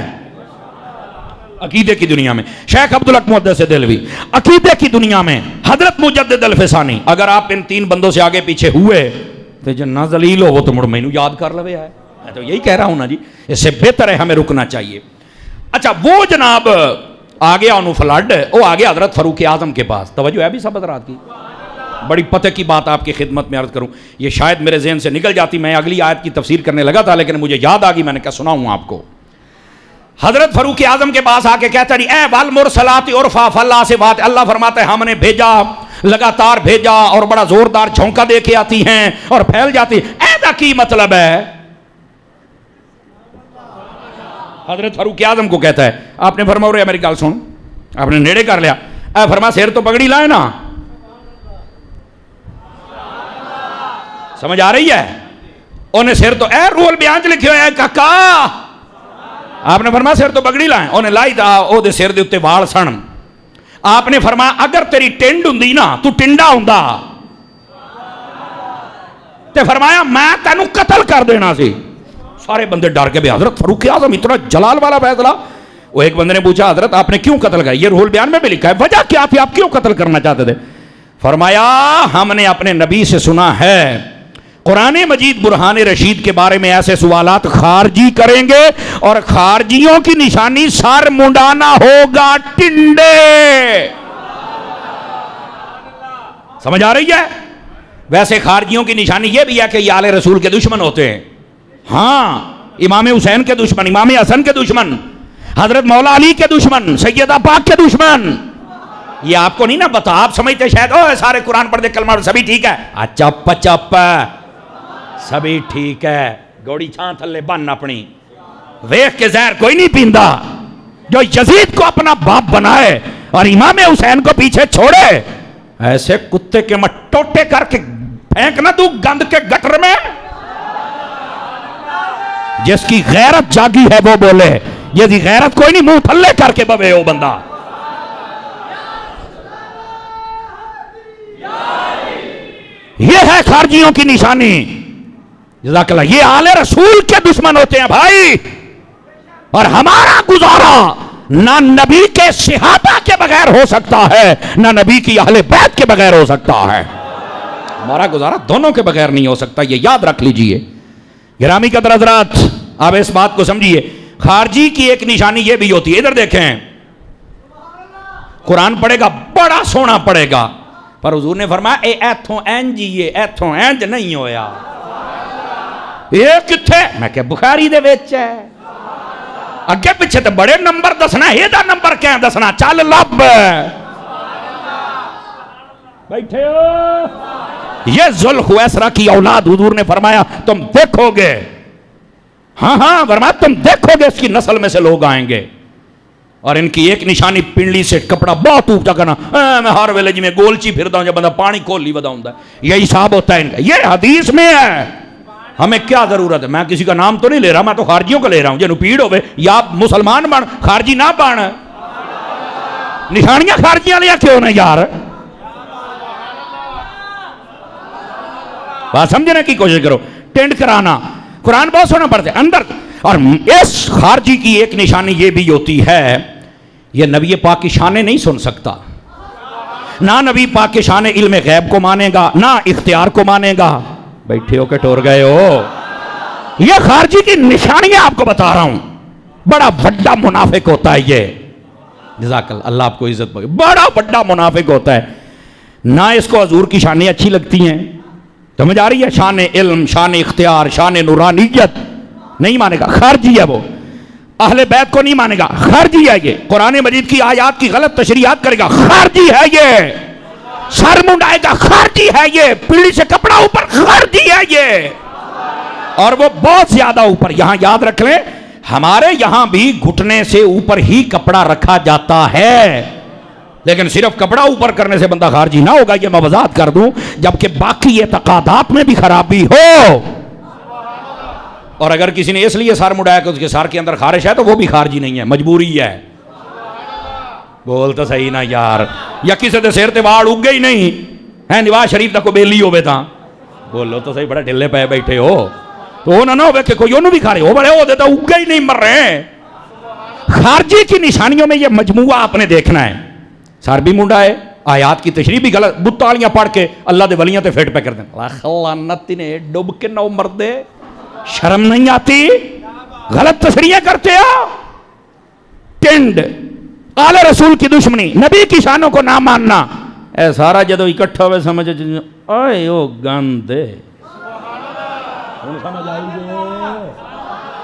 عقیدے کی دنیا میں شیخ عبدالحق محدث دہلوی, عقیدے کی دنیا میں حضرت مجدد الفسانی. اگر آپ ان 3 بندوں سے آگے پیچھے ہوئے تو جنہ ذلیل ہو وہ تو مڑ مینوں یاد کر لوے ہے. میں تو یہی کہہ رہا ہوں نا جی, اس سے بہتر ہے ہمیں رکنا چاہیے. اچھا وہ جناب آ گیا انہوں فلڈ, وہ آ گیا حضرت فاروق اعظم کے پاس. توجہ ہے بھی سب حضرات کی, بڑی پتہ کی بات آپ کی خدمت میں عرض کروں, یہ شاید میرے ذہن سے نکل جاتی, میں اگلی آیت کی تفسیر کرنے لگا تھا لیکن مجھے یاد آ گئی, میں نے کہا سناؤں آپ کو. حضرت فاروق اعظم کے پاس آ کے کہتا ہے اے والمرسلات عرفا فالعاصفات, اللہ فرماتا ہے ہم نے بھیجا, لگاتار بھیجا, اور بڑا زوردار جھونکا دے کے آتی ہیں اور پھیل جاتی. ایسا کی مطلب ہے؟ حضرت فاروق اعظم کو کہتا ہے, آپ نے فرمایا رہے میری گل سن, آپ نے نیڑے کر لیا, اے فرما سیر تو پگڑی لائے نا, سمجھ آ رہی ہے؟ انہیں سیر تو اے رول بیان چ لکھے ہوئے ہیں کاکا, آپ نے فرمایا سیر تو پگڑی لائے, انہیں لائی دا او دے سیر دے اتے وال سن. آپ نے فرمایا اگر تیری ٹنڈ ہوندی نا تو ٹنڈا ہوندا, تے فرمایا میں تینوں قتل کر دینا سی. سارے بندے ڈر کے, بھی حضرت فاروق اعظم اتنا جلال والا فیصلہ. وہ ایک بندے نے پوچھا حضرت آپ نے کیوں قتل کیا؟ یہ روح البیان میں بھی لکھا ہے, وجہ کیا تھی, آپ کیوں قتل کرنا چاہتے تھے؟ فرمایا ہم نے اپنے نبی سے سنا ہے قرآن مجید برہان رشید کے بارے میں ایسے سوالات خارجی کریں گے, اور خارجیوں کی نشانی سر منڈانا ہوگا ٹنڈے. سمجھ آ رہی ہے؟ ویسے خارجیوں کی نشانی یہ بھی ہے کہ یہ آل رسول کے دشمن ہوتے ہیں. ہاں, امام حسین کے دشمن, امام حسن کے دشمن, حضرت مولا علی کے دشمن, سیدہ پاک کے دشمن. یہ آپ کو نہیں نا بتا, آپ سمجھتے شاید او سارے قرآن پڑھ دے کلمہ سبھی ٹھیک ہے, چپ چپ سبھی ٹھیک ہے, گوڑی چھان تھلے بن اپنی, ویخ کے زہر کوئی نہیں پیندا. جو یزید کو اپنا باپ بنائے اور امام حسین کو پیچھے چھوڑے, ایسے کتے کے مٹوٹے کر کے پھینک نہ دوں گند کے گٹر میں. جس کی غیرت جاگی ہے وہ بولے یہ دی غیرت کوئی نہیں، منہ تھلے کر کے بوے ہو بندہ. یہ ہے خارجیوں کی نشانی. جزاک اللہ. یہ آل رسول کے دشمن ہوتے ہیں بھائی. اور ہمارا گزارا نہ نبی کے صحابہ کے بغیر ہو سکتا ہے، نہ نبی کی اہل بیت کے بغیر ہو سکتا ہے. ہمارا گزارا دونوں کے بغیر نہیں ہو سکتا، یہ یاد رکھ لیجئے. گرامی قدر حضرات، آپ اس بات کو سمجھیے. خارجی کی ایک نشانی یہ بھی ہوتی ہے، ادھر دیکھیں، قرآن پڑھے گا بڑا سونا پڑھے گا، پر حضور نے فرمایا اے ایتھوں اینج یہ ایتھوں اینج نہیں ہویا. یہ کتھے؟ میں کہ بخاری دے وچ ہے. اگے پیچھے تے بڑے نمبر دسنا، یہ دا نمبر کیا دسنا؟ چل لب بیٹھے ہو. یہ ذوالخویسرہ کی اولاد حضور نے فرمایا تم دیکھو گے، ہاں فرمایا تم دیکھو گے اس کی نسل میں سے لوگ آئیں گے. اور ان کی ایک نشانی پنڈلی سے کپڑا بہت اوپر کرنا. میں ہر ویلے جی میں گولچی پھرتا ہوں جب بندہ پانی کھولی ودا ہوں، یہی حساب ہوتا ہے ان کا. یہ حدیث میں ہے. ہمیں کیا ضرورت ہے؟ میں کسی کا نام تو نہیں لے رہا، میں تو خارجیوں کا لے رہا ہوں. جنہوں پیڑ ہوئے یا مسلمان بن، خارجی نہ بن. نشانیاں خارجیاں لیا کیوں نہیں یار؟ بات سمجھنے کی کوشش کرو. ٹینڈ کرانا قرآن بہت سونا پڑھتے اندر. اور اس خارجی کی ایک نشانی یہ بھی ہوتی ہے، یہ نبی پاک کی شانیں نہیں سن سکتا. نہ نبی پاک کی شان علم غیب کو مانے گا، نہ اختیار کو مانے گا. بیٹھے ہو کہ ٹور گئے ہو؟ یہ خارجی کی نشانیاں آپ کو بتا رہا ہوں. بڑا بڑا منافق ہوتا ہے یہ. جزاک اللہ، اللہ آپ کو عزت بخشے. بڑا بڑا منافق ہوتا ہے. نہ اس کو حضور کی شانیں اچھی لگتی ہیں، سمجھ آ رہی ہے؟ شان علم، شان اختیار، شان نورانیت نہیں مانے گا. خارجی ہے وہ. اہل بیت کو نہیں مانے گا، خارجی ہے یہ. قرآن مجید کی آیات کی غلط تشریحات کرے گا، خارجی ہے یہ. سر منڈائے گا، خارجی ہے یہ. پیڑھی سے کپڑا اوپر، خارجی ہے یہ. اور وہ بہت زیادہ اوپر. یہاں یاد رکھ لیں، ہمارے یہاں بھی گھٹنے سے اوپر ہی کپڑا رکھا جاتا ہے، لیکن صرف کپڑا اوپر کرنے سے بندہ خارجی نہ ہوگا، یہ میں وضاحت کر دوں. جبکہ باقی اعتقادات میں بھی خرابی ہو. اور اگر کسی نے اس لیے سر مڑایا کہ اس کے سر کے اندر خارش ہے تو وہ بھی خارجی نہیں ہے، مجبوری ہے. بول تو صحیح نہ یار. یا کسی دے سر تے واڑ اگے ہی نہیں ہے، نواز شریف دا کو بیلی ہوئے تھا. بولو تو صحیح، بڑا ڈھلے پہ بیٹھے ہو تو وہ نہ ہوئے کہ کوئی انہوں بھی کھا رہے ہو، بڑے ہو دیتا اگے ہی نہیں مر رہے. خارجی کی نشانیوں میں یہ مجموعہ آپ نے دیکھنا ہے. سر بھی منڈا ہے، آیات کی تشریح بھی غلط، بتالیاں پڑھ کے اللہ دے ولیاں تے فٹ پہ کر دیں. لعنت نے ڈب کے نو مردے، شرم نہیں آتی؟ غلط تشریحیں کرتے ہو. ٹنڈ، آل رسول کی دشمنی، نبی کی شانوں کو نہ ماننا. اے سارا جدو اکٹھا ہوئے سمجھے اے او گندے.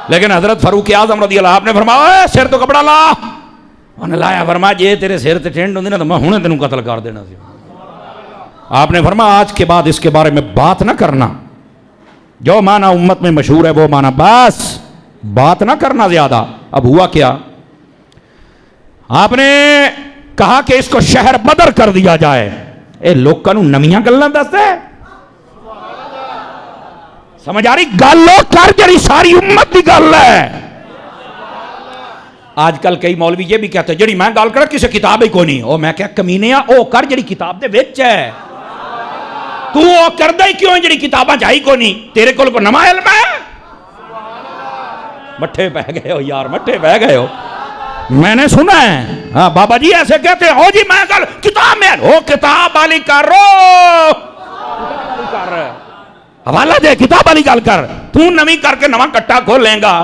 لیکن حضرت فاروق اعظم رضی اللہ عنہ نے فرمایا سر تو کپڑا لا. انہیں لایا، فرمایا جے تیرے سر تے ٹینڈ ہوندی نا تو میں ہنے تینوں قتل کر دینا سی. آپ نے فرمایا آج کے بعد اس کے بارے میں بات نہ کرنا. جو معنی امت میں مشہور ہے وہ معنی، بس بات نہ کرنا زیادہ. اب ہوا کیا؟ آپ نے کہا کہ اس کو شہر بدر کر دیا جائے. اے لوکاں نوں نویاں گلاں دسدا ہے، سمجھ آ رہی؟ گل لو کر جڑی ساری امت دی گل ہے. آج کل کئی مولوی یہ بھی کہتے ہیں جڑی میں گل کر کسی کتاب ہی کوئی نہیں. او میں کہا کمینیاں او کر جڑی کتاب دے وچ ہے. تو وہ کردہ ہی کیوں جڑی کتاباں چاہی کو نہیں؟ تیرے کو نواں علم ہے؟ مٹھے بہ گئے ہو یار، مٹھے بہ گئے ہو. میں نے سنا ہے ہاں بابا جی ایسے کہتے ہیں، ہو جی میں کل کتاب میں ہو، کتاب والی کرو، حوالہ دے، کتاب والی گل کر. تو نویں کر کے نواں کٹا کھول لیں گا.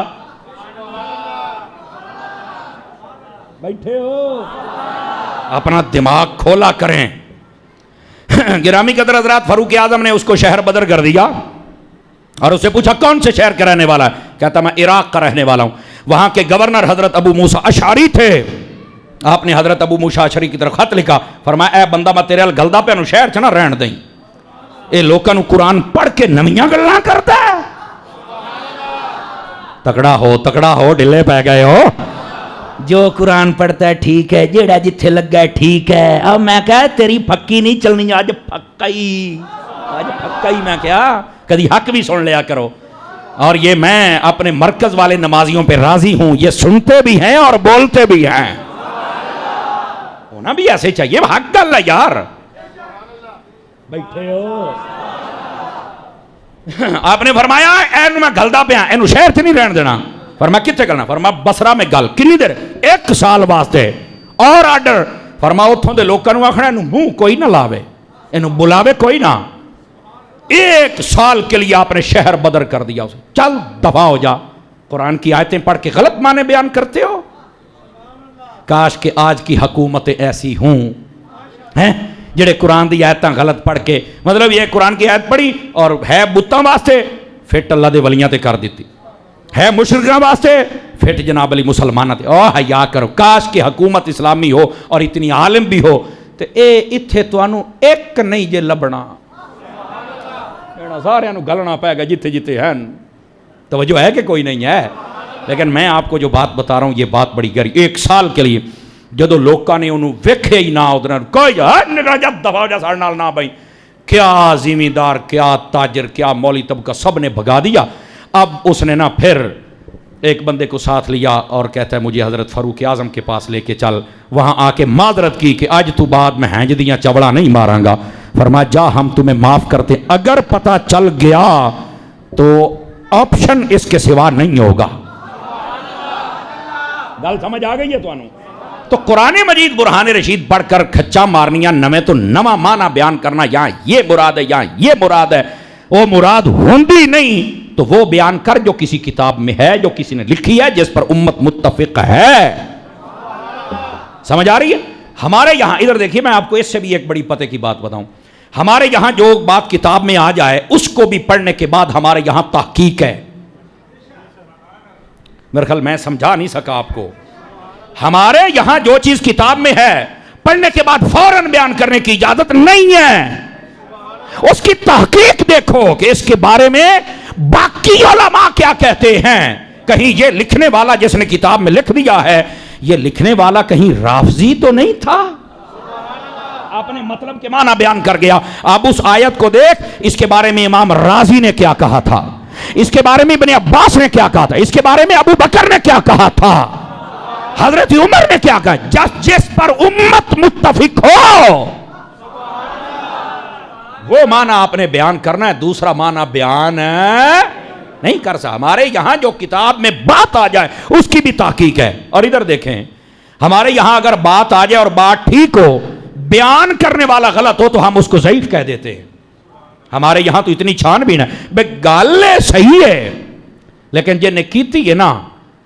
بیٹھے ہو، اپنا دماغ کھولا کریں. گرامی قدر حضرات، فاروق اعظم نے اس کو شہر بدر کر دیا اور اس سے پوچھا کون سے شہر کا رہنے والا ہے؟ کہتا میں عراق کا رہنے والا ہوں. وہاں کے گورنر حضرت ابو موسیٰ اشعری تھے. آپ نے حضرت ابو موسیٰ اشعری کی طرف خط لکھا، فرمایا اے بندہ میں تیرے گلدا پہ شہر چنا رہن دیں. اے لوکاں نوں قرآن پڑھ کے نویاں گلاں کرتا ہے. تکڑا ہو ڈلے پہ گئے ہو. جو قرآن پڑھتا ہے ٹھیک ہے، جیڑا جتھے لگا ہے ٹھیک ہے. اب میں کہا تیری پھکی نہیں چلنی، آج پھکا ہی میں کیا کدی حق بھی سن لیا کرو. اور یہ میں اپنے مرکز والے نمازیوں پہ راضی ہوں، یہ سنتے بھی ہیں اور بولتے بھی ہیں. ہونا بھی ایسے چاہیے، حق گل ہے یار. بیٹھے ہو آپ نے فرمایا اینو میں گلدا پیا، اینو شہر سے نہیں رہن دینا. فرمایا کتنے گلنا؟ فرمایا بصرہ میں گل. کنی دیر؟ 1 سال واسطے. اور آرڈر فرمایا اتھوں دے لوکاں نوں آکھنا اینو منہ کوئی نہ لاوے، اینو بلاوے کوئی نہ. 1 سال کے لیے آپ نے شہر بدر کر دیا اسے. چل دفع ہو جا. قرآن کی آیتیں پڑھ کے غلط معنی بیان کرتے ہو. کاش کہ آج کی حکومتیں ایسی ہوں ہیں جڑے قرآن دی آیتاں غلط پڑھ کے، مطلب یہ قرآن کی آیت پڑھی اور ہے بتاں واسطے، فٹ اللہ دے ولیاں تے کر دیتی، ہے مشرکاں واسطے، فٹ جناب علی مسلمانہ تے. او حیا کرو. کاش کہ حکومت اسلامی ہو اور اتنی عالم بھی ہو تے اے اتھے توانوں ایک نہیں جے لبنا، سارے نو گلنا پائے گا جتے جتے ہیں. توجہ ہے کہ کوئی نہیں ہے؟ لیکن میں آپ کو جو بات بتا رہا ہوں یہ بات بڑی گہری. 1 سال کے لیے جدو لوکاں نے انہوں ویکھے ہی نہ ادھر کوئی نکلا جا دفاع جا ساڑھ نال نہ بھائی، کیا زمیندار، کیا تاجر، کیا مولی طبقہ سب نے بھگا دیا. اب اس نے نہ پھر ایک بندے کو ساتھ لیا اور کہتا ہے مجھے حضرت فاروق اعظم کے پاس لے کے چل. وہاں آ کے معذرت کی کہ آج تو بعد میں ہینج دیاں چوڑا نہیں ماراں گا. فرمایا جا ہم تمہیں معاف کرتے، اگر پتہ چل گیا تو آپشن اس کے سوا نہیں ہوگا. گل سمجھ آ گئی ہے تو قرآن مجید برہان رشید پڑھ کر کھچا مارنیاں نویں تو نواں معنی بیان کرنا، یہاں یہ مراد ہے یہاں یہ مراد ہے، وہ مراد ہوندی نہیں تو وہ بیان کر جو کسی کتاب میں ہے، جو کسی نے لکھی ہے، جس پر امت متفق ہے. سمجھ آ رہی ہے؟ ہمارے یہاں ادھر دیکھیے، میں آپ کو اس سے بھی ایک بڑی پتے کی بات بتاؤں. ہمارے یہاں جو بات کتاب میں آ جائے اس کو بھی پڑھنے کے بعد ہمارے یہاں تحقیق ہے. میرے خیال میں سمجھا نہیں سکا آپ کو. ہمارے یہاں جو چیز کتاب میں ہے پڑھنے کے بعد فوراً بیان کرنے کی اجازت نہیں ہے. اس کی تحقیق دیکھو کہ اس کے بارے میں باقی علماء کیا کہتے ہیں. کہیں یہ لکھنے والا جس نے کتاب میں لکھ دیا ہے، یہ لکھنے والا کہیں رافضی تو نہیں تھا؟ اپنے مطلب کے معنی بیان کر گیا. اب اس آیت کو دیکھ، اس کے بارے میں امام رازی نے کیا کہا تھا، اس کے بارے میں ابن عباس نے کیا کہا تھا، اس کے بارے میں ابو بکر نے کیا کہا تھا، حضرت عمر نے کیا کہا. جس پر امت متفق ہو وہ معنی آپ نے بیان کرنا ہے، دوسرا معنی بیان نہیں کر سکتا. ہمارے یہاں جو کتاب میں بات آ جائے اس کی بھی تحقیق ہے. اور ادھر دیکھیں، ہمارے یہاں اگر بات آ جائے اور بات ٹھیک ہو، بیان کرنے والا غلط ہو تو ہم اس کو ضعیف کہہ دیتے ہیں. ہمارے یہاں تو اتنی چھان بھی نہ بے گل صحیح ہے، لیکن جن نے کیتی ہے نا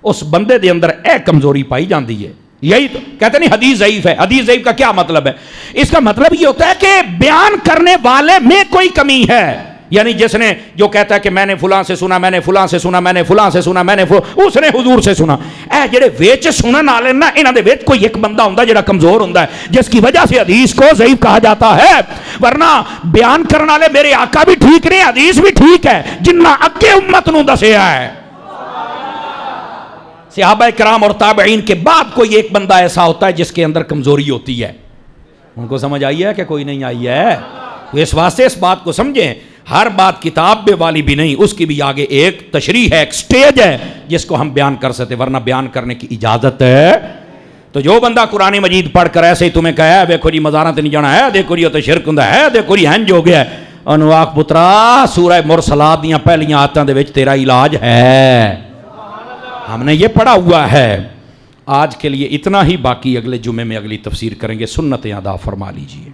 اس بندے دے اندر اے کمزوری پائی جاندی ہے. یہی تو کہتے نہیں حدیث ضعیف ہے. حدیث ضعیف کا کیا مطلب ہے؟ اس کا مطلب یہ ہوتا ہے کہ بیان کرنے والے میں کوئی کمی ہے. یعنی جس نے جو کہتا ہے کہ میں نے فلاں سے سنا، میں نے فلاں سے سنا، میں نے فلاں سے سنا، میں نے اس نے حضور سے سنا، اے جڑے ویچ سنن والے نا انہاں دے وچ کوئی ایک بندہ ہوندا جڑا کمزور ہوندا ہے، جس کی وجہ سے حدیث کو ضعیف کہا جاتا ہے. ورنہ بیان کرنے والے میرے آقا بھی ٹھیک نے، حدیث بھی ٹھیک ہے جنہ اگے امت نو دسیا ہے. صحابہ کرام اور تابعین کے بعد کوئی ایک بندہ ایسا ہوتا ہے جس کے اندر کمزوری ہوتی ہے. ان کو سمجھ آئی ہے کہ کوئی نہیں آئی ہے؟ تو اس واسطے اس بات کو سمجھیں، ہر بات کتاب میں والی بھی نہیں، اس کی بھی آگے ایک تشریح ہے، ایک سٹیج ہے جس کو ہم بیان کر سکتے، ورنہ بیان کرنے کی اجازت ہے. تو جو بندہ قرآن مجید پڑھ کر ایسے ہی تمہیں کہا ہے دیکھو جی مزاراں تے نہیں جانا ہے، دیکھو جی تو شرک ہوندا ہے، دیکھو جی ہنج ہو گیا ہے، انہوں آکھ پترا سورہ مرسلات دیاں پہلیاں آیتاں دے وچ تیرا علاج ہے. ہم نے یہ پڑھا ہوا ہے. آج کے لیے اتنا ہی، باقی اگلے جمعے میں اگلی تفسیر کریں گے. سنتیں ادا فرما لیجئے.